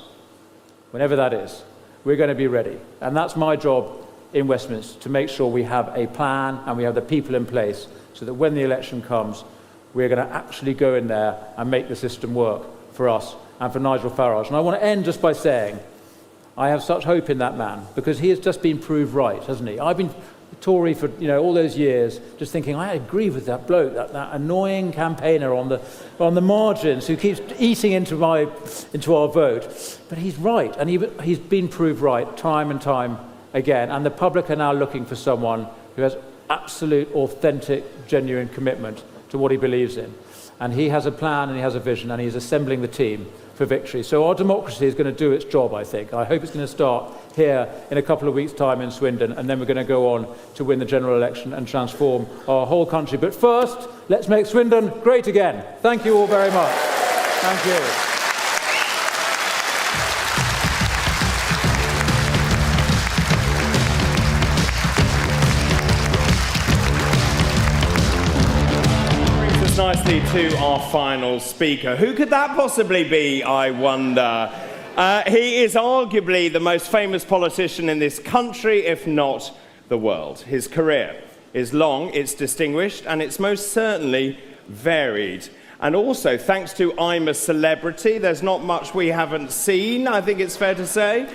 whenever that is, we're going to be ready. And that's my job in Westminster, to make sure we have a plan and we have the people in place so that when the election comes, we're going to actually go in there and make the system work for us and for Nigel Farage. And I want to end just by saying I have such hope in that man, because he has just been proved right, hasn't he? I've been Tory for all those years, just thinking I agree with that bloke, that annoying campaigner on the margins who keeps eating into our vote. But he's right, and he's been proved right time and time again, and the public are now looking for someone who has absolute, authentic, genuine commitment to what he believes in. And he has a plan and he has a vision, and he's assembling the team for victory. So our democracy is going to do its job, I think. I hope it's going to start here in a couple of weeks' time in Swindon, and then we're going to go on to win the general election and transform our whole country. But first, let's make Swindon great again. Thank you all very much. Thank you. Nicely to our final speaker. Who could that possibly be, I wonder? He is arguably the most famous politician in this country, if not the world. His career is long, it's distinguished, and it's most certainly varied. And also, thanks to I'm a Celebrity, there's not much we haven't seen, I think it's fair to say.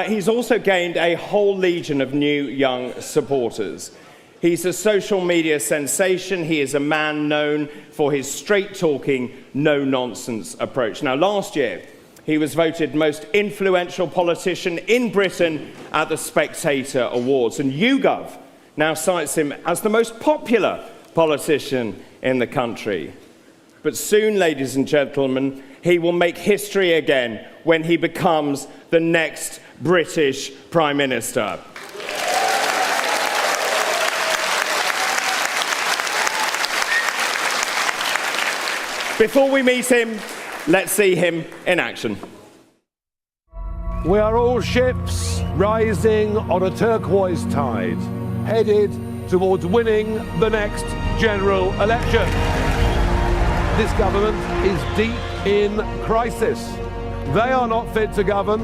He's also gained a whole legion of new young supporters. He's a social media sensation. He is a man known for his straight-talking, no-nonsense approach. Now, last year, he was voted most influential politician in Britain at the Spectator Awards, and YouGov now cites him as the most popular politician in the country. But soon, ladies and gentlemen, he will make history again when he becomes the next British Prime Minister. Before we meet him, let's see him in action. We are all ships rising on a turquoise tide, headed towards winning the next general election. This government is deep in crisis. They are not fit to govern.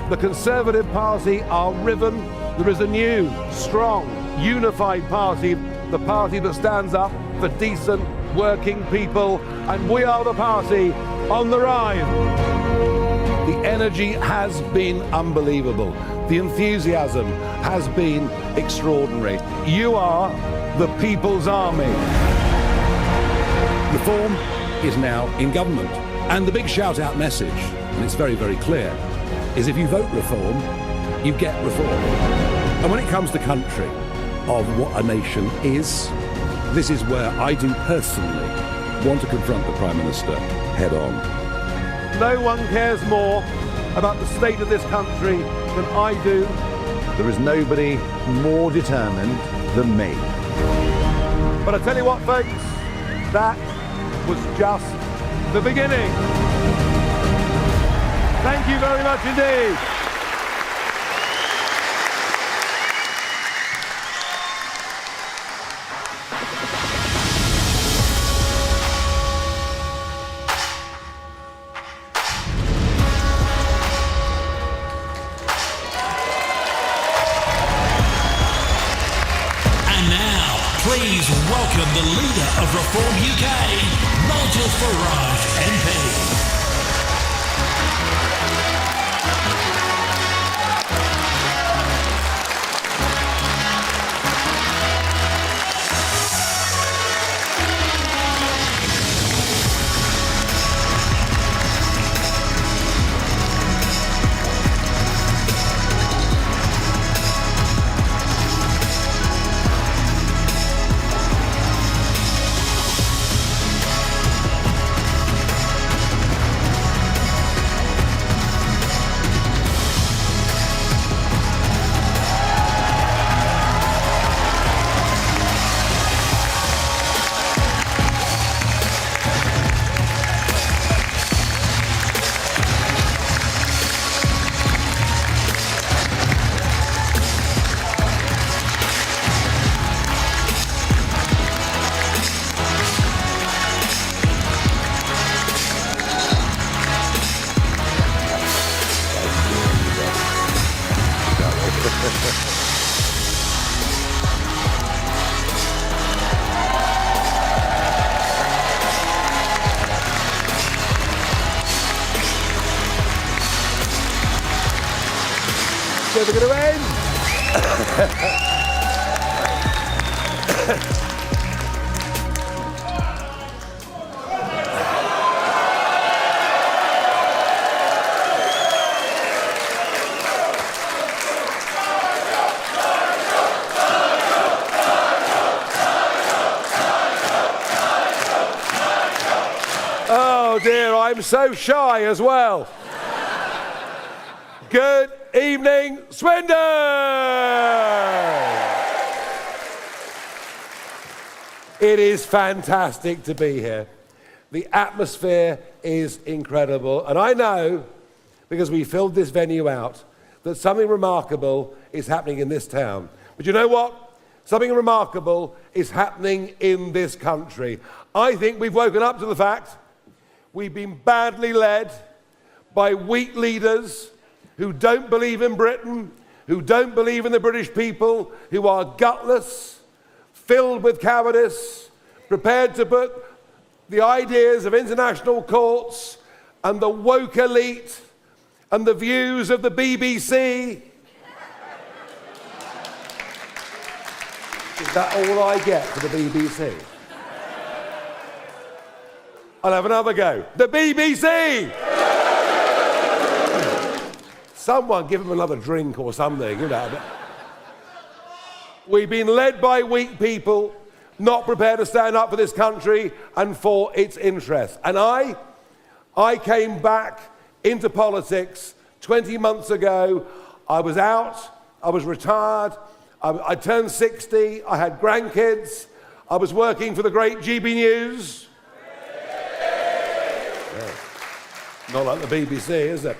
The Conservative Party are riven. There is a new, strong, unified party, the party that stands up for decent, working people, and we are the party on the rise. The energy has been unbelievable. The enthusiasm has been extraordinary. You are the people's army. Reform is now in government. And the big shout-out message, and it's very, very clear, is if you vote Reform, you get Reform. And when it comes to country, of what a nation is, this is where I do personally want to confront the Prime Minister head on. No one cares more about the state of this country than I do. There is nobody more determined than me. But I tell you what, folks, that was just the beginning. Thank you very much indeed. Please welcome the leader of Reform UK, Nigel Farage, MP. Never going to end. Oh dear, I'm so shy as well. Good evening, Swindon! It is fantastic to be here. The atmosphere is incredible. And I know, because we filled this venue out, that something remarkable is happening in this town. But you know what? Something remarkable is happening in this country. I think we've woken up to the fact we've been badly led by weak leaders who don't believe in Britain, who don't believe in the British people, who are gutless, filled with cowardice, prepared to put the ideas of international courts and the woke elite and the views of the BBC. Is that all I get for the BBC? I'll have another go. The BBC! Someone give him another drink or something, you know. We've been led by weak people, not prepared to stand up for this country and for its interests. And I came back into politics 20 months ago. I was out, I was retired, I turned 60, I had grandkids, I was working for the great GB News. Yeah. Not like the BBC, is it?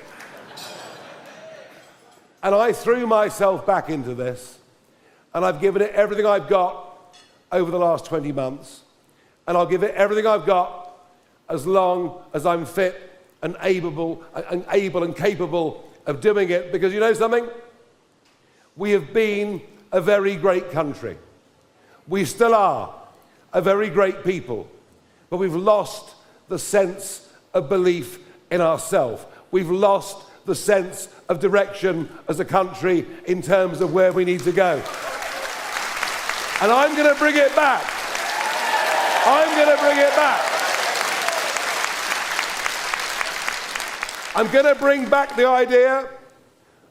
And I threw myself back into this, and I've given it everything I've got over the last 20 months, and I'll give it everything I've got as long as I'm fit and able and capable of doing it, because you know something? We have been a very great country. We still are a very great people, but we've lost the sense of belief in ourselves. We've lost the sense of direction as a country in terms of where we need to go. And I'm going to bring it back. I'm going to bring it back. I'm going to bring back the idea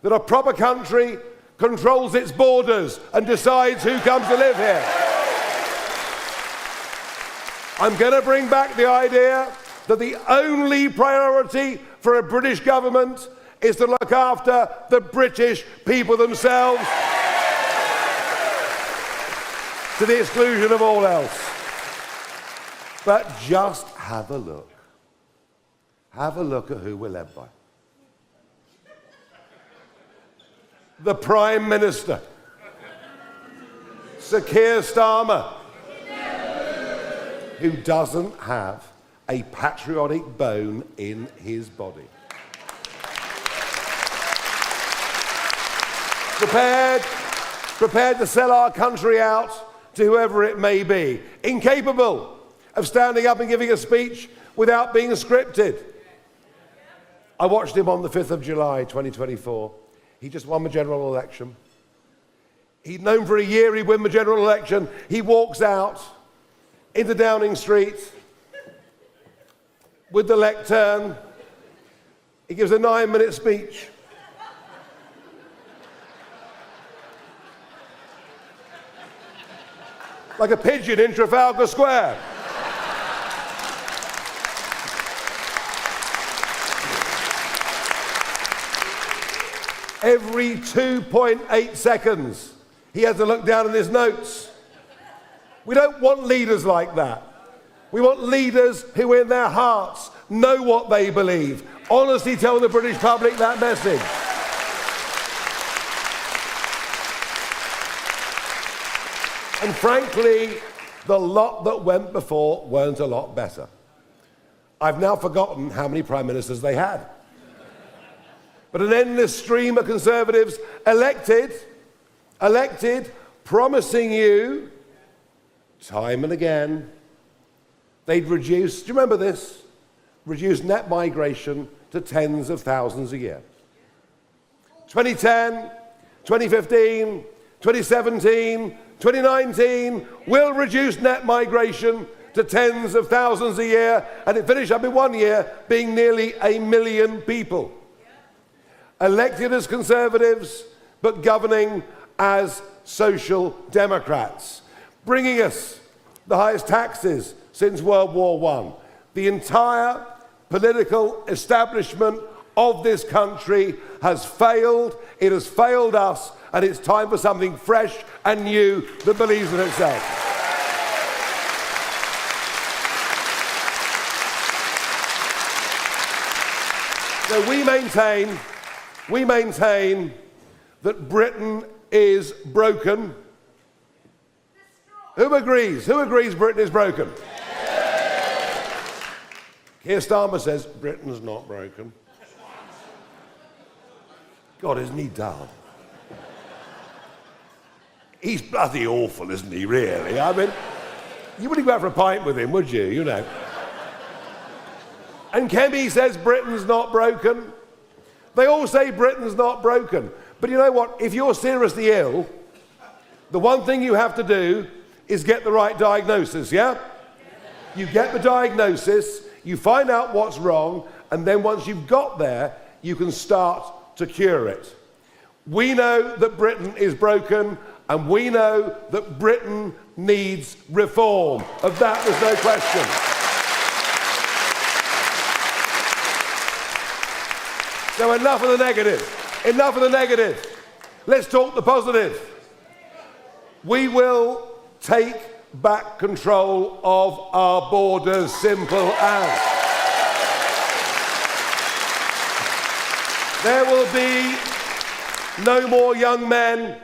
that a proper country controls its borders and decides who comes to live here. I'm going to bring back the idea that the only priority for a British government is to look after the British people themselves to the exclusion of all else. But just have a look. Have a look at who we're led by. The Prime Minister, Sir Keir Starmer, who doesn't have a patriotic bone in his body. Prepared to sell our country out to whoever it may be. Incapable of standing up and giving a speech without being scripted. I watched him on the 5th of July, 2024. He just won the general election. He'd known for a year he'd win the general election. He walks out into Downing Street with the lectern. He gives a 9-minute speech. Like a pigeon in Trafalgar Square. Every 2.8 seconds, he has to look down at his notes. We don't want leaders like that. We want leaders who in their hearts know what they believe. Honestly tell the British public that message. And frankly, the lot that went before weren't a lot better. I've now forgotten how many prime ministers they had. But an endless stream of Conservatives elected, promising you, time and again, they'd reduce, do you remember this? Reduce net migration to tens of thousands a year. 2010, 2015, 2017, 2019, will reduce net migration to tens of thousands a year, and it finished up in 1 year being nearly 1 million people. Elected as Conservatives, but governing as Social Democrats, bringing us the highest taxes since World War I. The entire political establishment of this country has failed. It has failed us, and it's time for something fresh and new that believes in itself. So we maintain that Britain is broken. Who agrees? Who agrees Britain is broken? Keir Starmer says Britain's not broken. God, isn't he dull? He's bloody awful, isn't he, really? I mean, you wouldn't go out for a pint with him, would you? You know. And Kemi says Britain's not broken. They all say Britain's not broken. But you know what? If you're seriously ill, the one thing you have to do is get the right diagnosis, yeah? You get the diagnosis, you find out what's wrong, and then once you've got there, you can start to cure it. We know that Britain is broken, and we know that Britain needs reform. Of that, there's no question. So enough of the negative. Enough of the negative. Let's talk the positive. We will take back control of our borders, simple as. There will be no more young men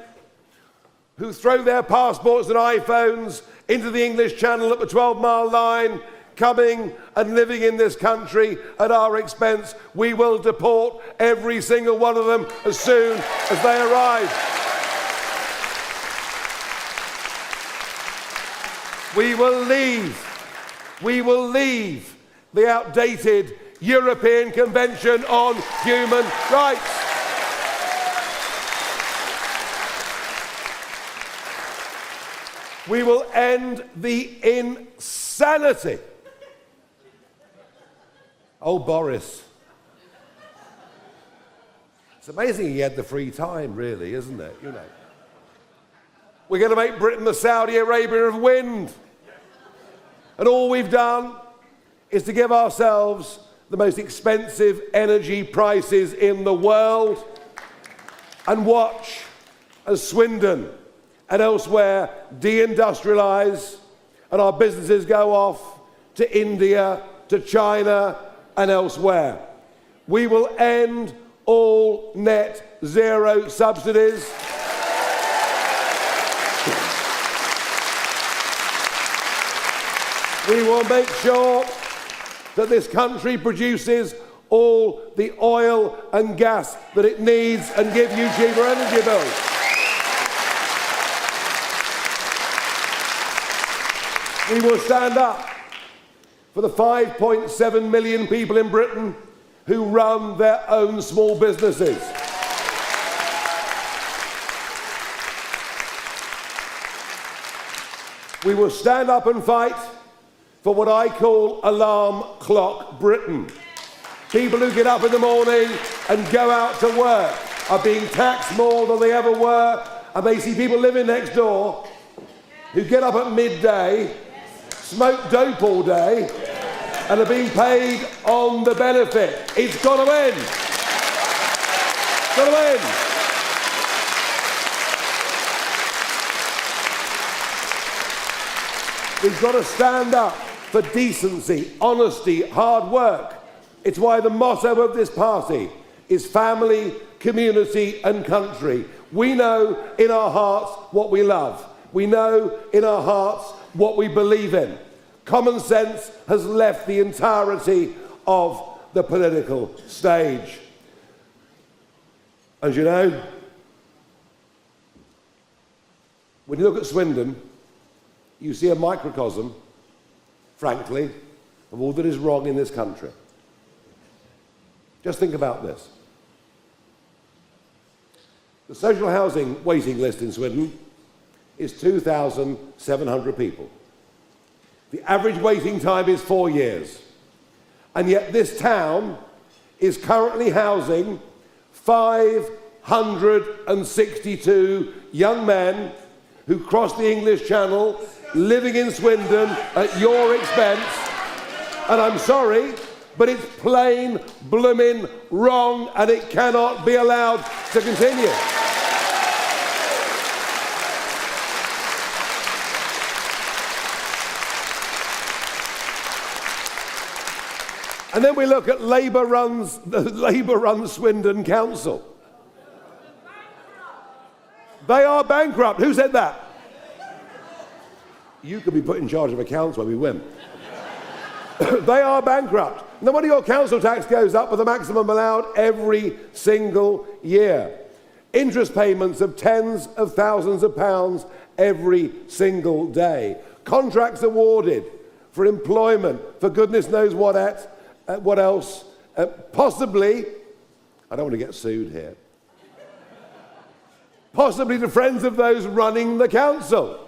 who throw their passports and iPhones into the English Channel at the 12-mile line, coming and living in this country at our expense. We will deport every single one of them as soon as they arrive. We will leave the outdated European Convention on Human Rights. We will end the insanity. Oh, Boris. It's amazing he had the free time, really, isn't it? You know. We're going to make Britain the Saudi Arabia of wind. And all we've done is to give ourselves the most expensive energy prices in the world, and watch as Swindon and elsewhere deindustrialise and our businesses go off to India, to China and elsewhere. We will end all net zero subsidies. We will make sure that this country produces all the oil and gas that it needs and give you cheaper energy bills. We will stand up for the 5.7 million people in Britain who run their own small businesses. We will stand up and fight for what I call alarm clock Britain. People who get up in the morning and go out to work are being taxed more than they ever were, and they see people living next door who get up at midday, smoke dope all day, and are being paid on the benefit. It's got to end. It's got to end. We've got to stand up for decency, honesty, hard work. It's why the motto of this party is family, community and country. We know in our hearts what we love. We know in our hearts what we believe in. Common sense has left the entirety of the political stage. As you know, when you look at Swindon, you see a microcosm, frankly, of all that is wrong in this country. Just think about this. The social housing waiting list in Swindon is 2,700 people. The average waiting time is 4 years. And yet this town is currently housing 562 young men who crossed the English Channel, living in Swindon at your expense. And I'm sorry, but it's plain blooming wrong, and it cannot be allowed to continue. And then we look at the Labour-run Swindon Council. They are bankrupt. Who said that? You could be put in charge of a council when we win. They are bankrupt. No wonder your council tax goes up with the maximum allowed every single year. Interest payments of tens of thousands of pounds every single day. Contracts awarded for employment, for goodness knows what else. Possibly, I don't want to get sued here, possibly to friends of those running the council.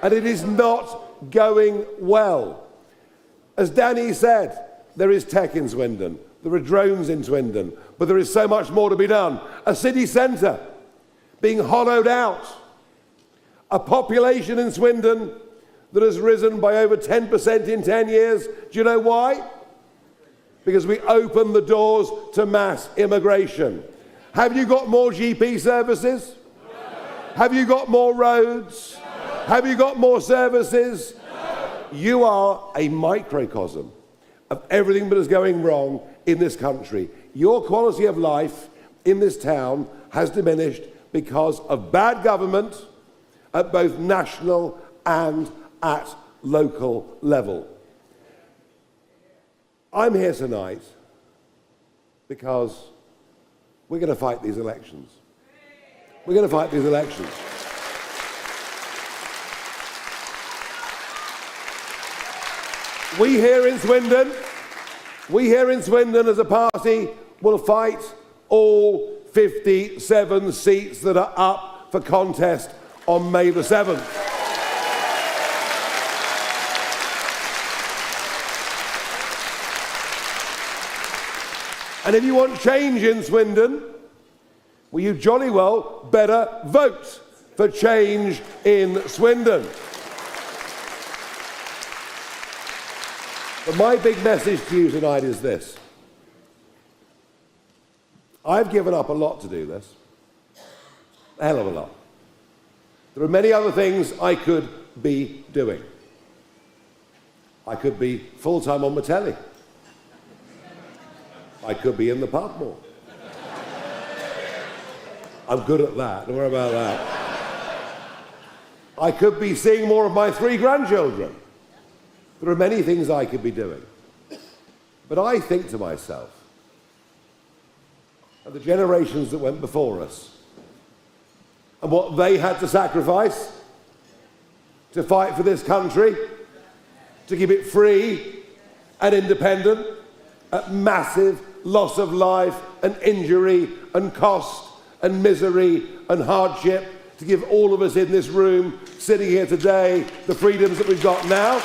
And it is not going well. As Danny said, there is tech in Swindon, there are drones in Swindon, but there is so much more to be done. A city centre being hollowed out. A population in Swindon that has risen by over 10% in 10 years. Do you know why? Because we opened the doors to mass immigration. Have you got more GP services? No. Have you got more roads? No. Have you got more services? No. You are a microcosm of everything that is going wrong in this country. Your quality of life in this town has diminished because of bad government at both national and at local level. I'm here tonight because we're going to fight these elections. We're going to fight these elections. We here in Swindon as a party will fight all 57 seats that are up for contest on May the 7th. And if you want change in Swindon, well, you jolly well better vote for change in Swindon. But my big message to you tonight is this. I've given up a lot to do this. A hell of a lot. There are many other things I could be doing. I could be full-time on my telly. I could be in the pub more. I'm good at that, don't worry about that. I could be seeing more of my 3 grandchildren. There are many things I could be doing. But I think to myself, of the generations that went before us, and what they had to sacrifice to fight for this country, to keep it free and independent, at massive loss of life and injury and cost and misery and hardship, to give all of us in this room, sitting here today, the freedoms that we've got now.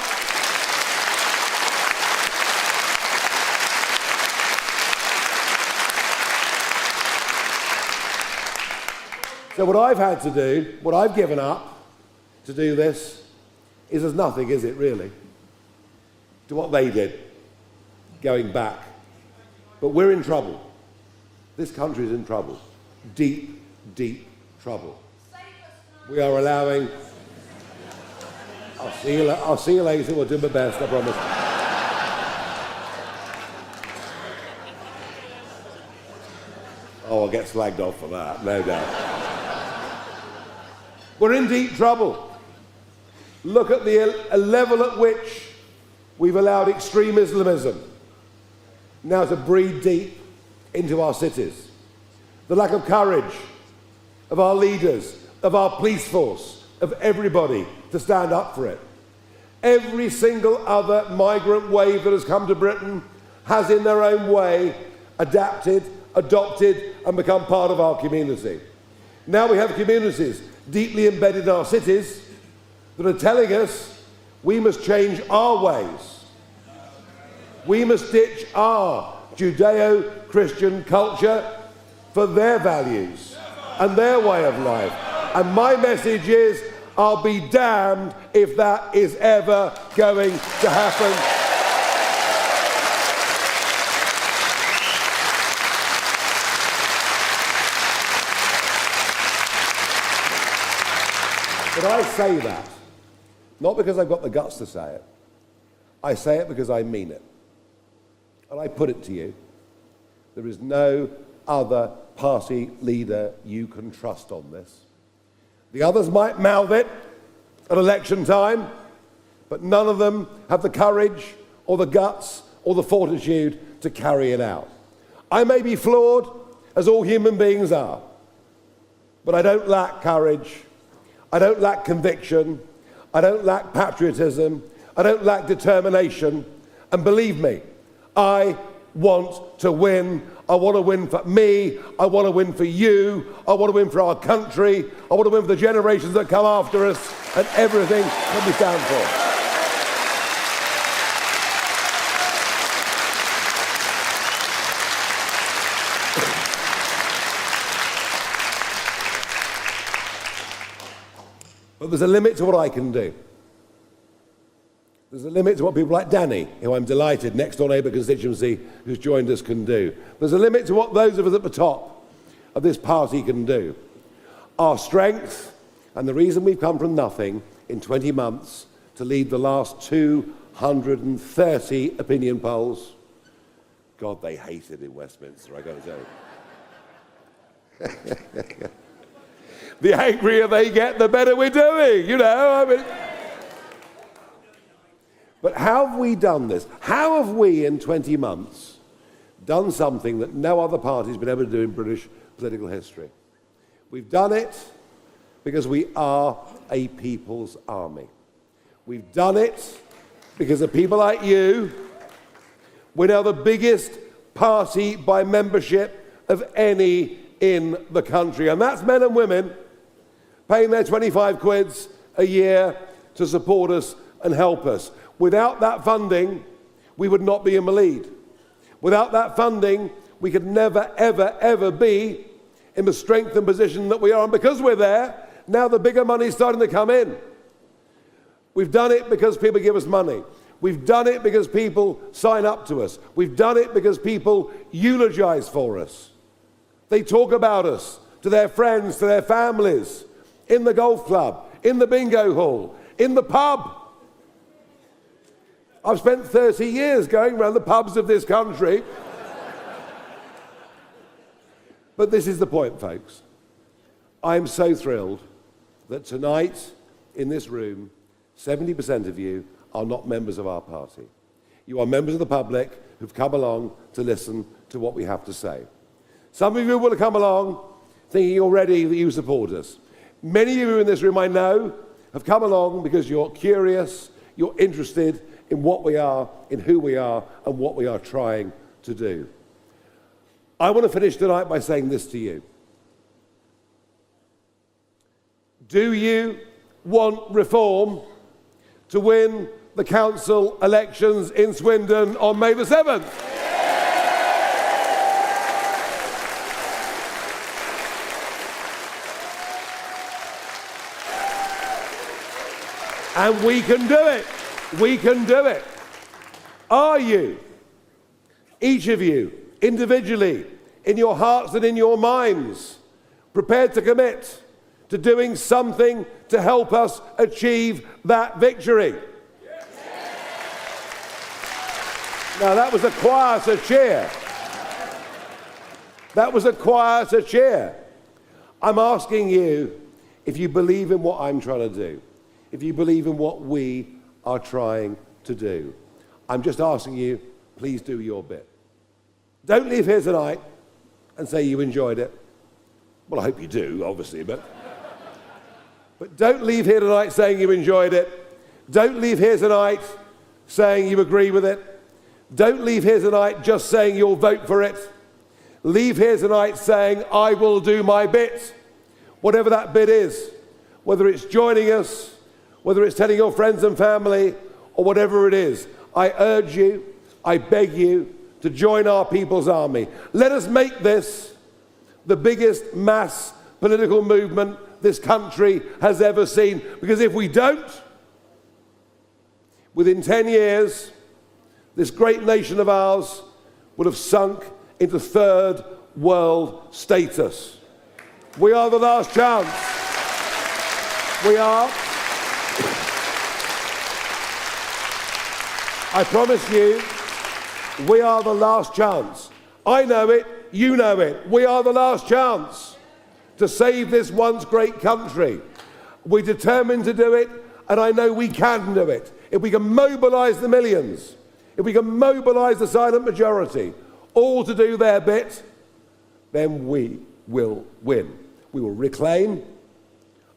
So what I've had to do, what I've given up to do this, is as nothing, is it really, to what they did, going back. But we're in trouble. This country's in trouble. Deep, deep trouble. We are allowing... I'll see you later. We'll do my best, I promise. Oh, I'll get slagged off for that, no doubt. We're in deep trouble. Look at the level at which we've allowed extreme Islamism now to breed deep into our cities. The lack of courage of our leaders, of our police force, of everybody to stand up for it. Every single other migrant wave that has come to Britain has in their own way adapted, adopted and become part of our community. Now we have communities deeply embedded in our cities that are telling us we must change our ways. We must ditch our Judeo-Christian culture for their values and their way of life. And my message is, I'll be damned if that is ever going to happen. But I say that, not because I've got the guts to say it. I say it because I mean it. And I put it to you, there is no other party leader you can trust on this. The others might mouth it at election time, but none of them have the courage or the guts or the fortitude to carry it out. I may be flawed, as all human beings are, but I don't lack courage. I don't lack conviction, I don't lack patriotism, I don't lack determination, and believe me, I want to win. I want to win for me, I want to win for you, I want to win for our country, I want to win for the generations that come after us, and everything that we stand for. But there's a limit to what I can do. There's a limit to what people like Danny, who I'm delighted, next door neighbour constituency, who's joined us, can do. There's a limit to what those of us at the top of this party can do. Our strength, and the reason we've come from nothing in 20 months to lead the last 230 opinion polls. God, they hate it in Westminster, I got to tell you. The angrier they get, the better we're doing, you know. I mean, but how have we done this? How have we, in 20 months, done something that no other party's been able to do in British political history? We've done it because we are a people's army. We've done it because of people like you. We're now the biggest party by membership of any in the country, and that's men and women paying their 25 quids a year to support us and help us. Without that funding, we would not be in the lead. Without that funding, we could never, ever, ever be in the strength and position that we are. And because we're there, now the bigger money's starting to come in. We've done it because people give us money. We've done it because people sign up to us. We've done it because people eulogize for us. They talk about us to their friends, to their families, in the golf club, in the bingo hall, in the pub. I've spent 30 years going around the pubs of this country. But this is the point, folks. I'm so thrilled that tonight, in this room, 70% of you are not members of our party. You are members of the public who've come along to listen to what we have to say. Some of you will have come along thinking already that you support us. Many of you in this room, I know, have come along because you're curious, you're interested in what we are, in who we are, and what we are trying to do. I want to finish tonight by saying this to you. Do you want reform to win the council elections in Swindon on May the 7th? And we can do it. We can do it. Are you, each of you, individually, in your hearts and in your minds, prepared to commit to doing something to help us achieve that victory? Now, that was a quieter cheer. That was a quieter cheer. I'm asking you if you believe in what I'm trying to do, if you believe in what we are trying to do. I'm just asking you, please do your bit. Don't leave here tonight and say you enjoyed it. Well, I hope you do, obviously, but don't leave here tonight saying you enjoyed it. Don't leave here tonight saying you agree with it. Don't leave here tonight just saying you'll vote for it. Leave here tonight saying, I will do my bit, whatever that bit is, whether it's joining us, whether it's telling your friends and family, or whatever it is. I urge you, I beg you, to join our people's army. Let us make this the biggest mass political movement this country has ever seen. Because if we don't, within 10 years, this great nation of ours will have sunk into third world status. We are the last chance. We are. I promise you, we are the last chance. I know it, you know it. We are the last chance to save this once great country. We're determined to do it, and I know we can do it. If we can mobilise the millions, if we can mobilise the silent majority, all to do their bit, then we will win. We will reclaim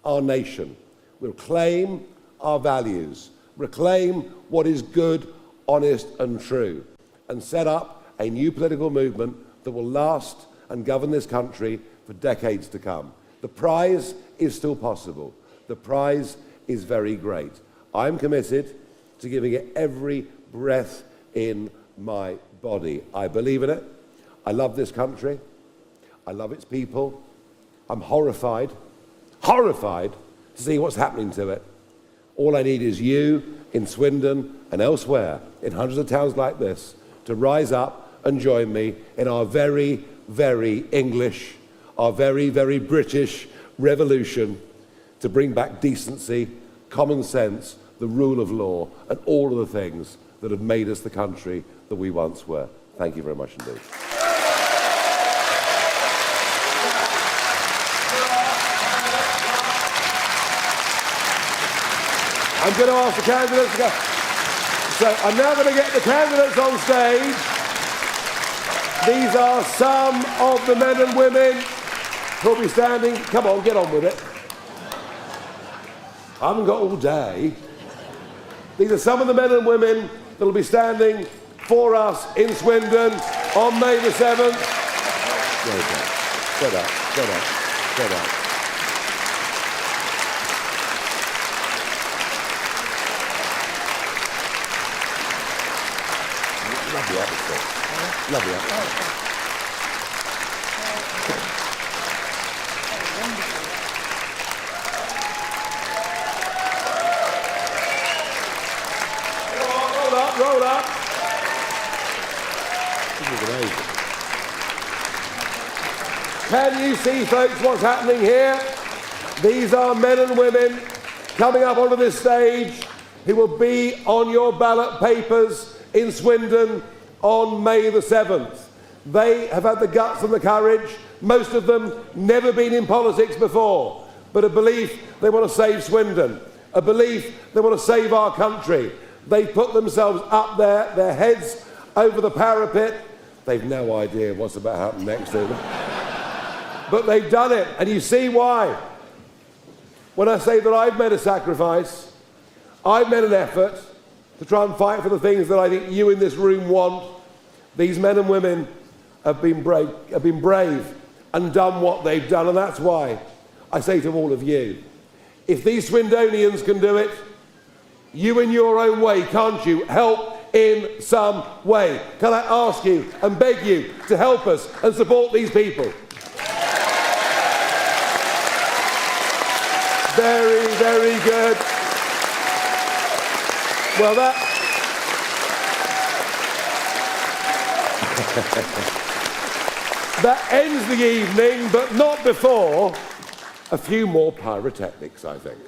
our nation. We'll claim our values, reclaim what is good, honest and true, and set up a new political movement that will last and govern this country for decades to come. The prize is still possible. The prize is very great. I'm committed to giving it every breath in my body. I believe in it. I love this country. I love its people. I'm horrified to see what's happening to it. All I need is you in Swindon and elsewhere, in hundreds of towns like this, to rise up and join me in our very, very English, our very, very British revolution to bring back decency, common sense, the rule of law, and all of the things that have made us the country that we once were. Thank you very much indeed. I'm going to ask the candidates to go. So I'm now going to get the candidates on stage. These are some of the men and women who'll be standing. Come on, get on with it. I haven't got all day. These are some of the men and women that will be standing for us in Swindon on May the 7th. Get up. Lovely atmosphere. Lovely atmosphere. up, roll up. Can you see, folks, what's happening here? These are men and women coming up onto this stage who will be on your ballot papers in Swindon on May the 7th. They have had the guts and the courage, most of them never been in politics before, but a belief they want to save Swindon, a belief they want to save our country. They put themselves up there, their heads over the parapet. They've no idea what's about to happen next to them. But they've done it, and you see why. When I say that I've made a sacrifice, I've made an effort to try and fight for the things that I think you in this room want, these men and women have been brave and done what they've done, and that's why I say to all of you, if these Swindonians can do it, you in your own way, can't you, help in some way? Can I ask you and beg you to help us and support these people? Very, very good. Well, that ends the evening, but not before a few more pyrotechnics, I think.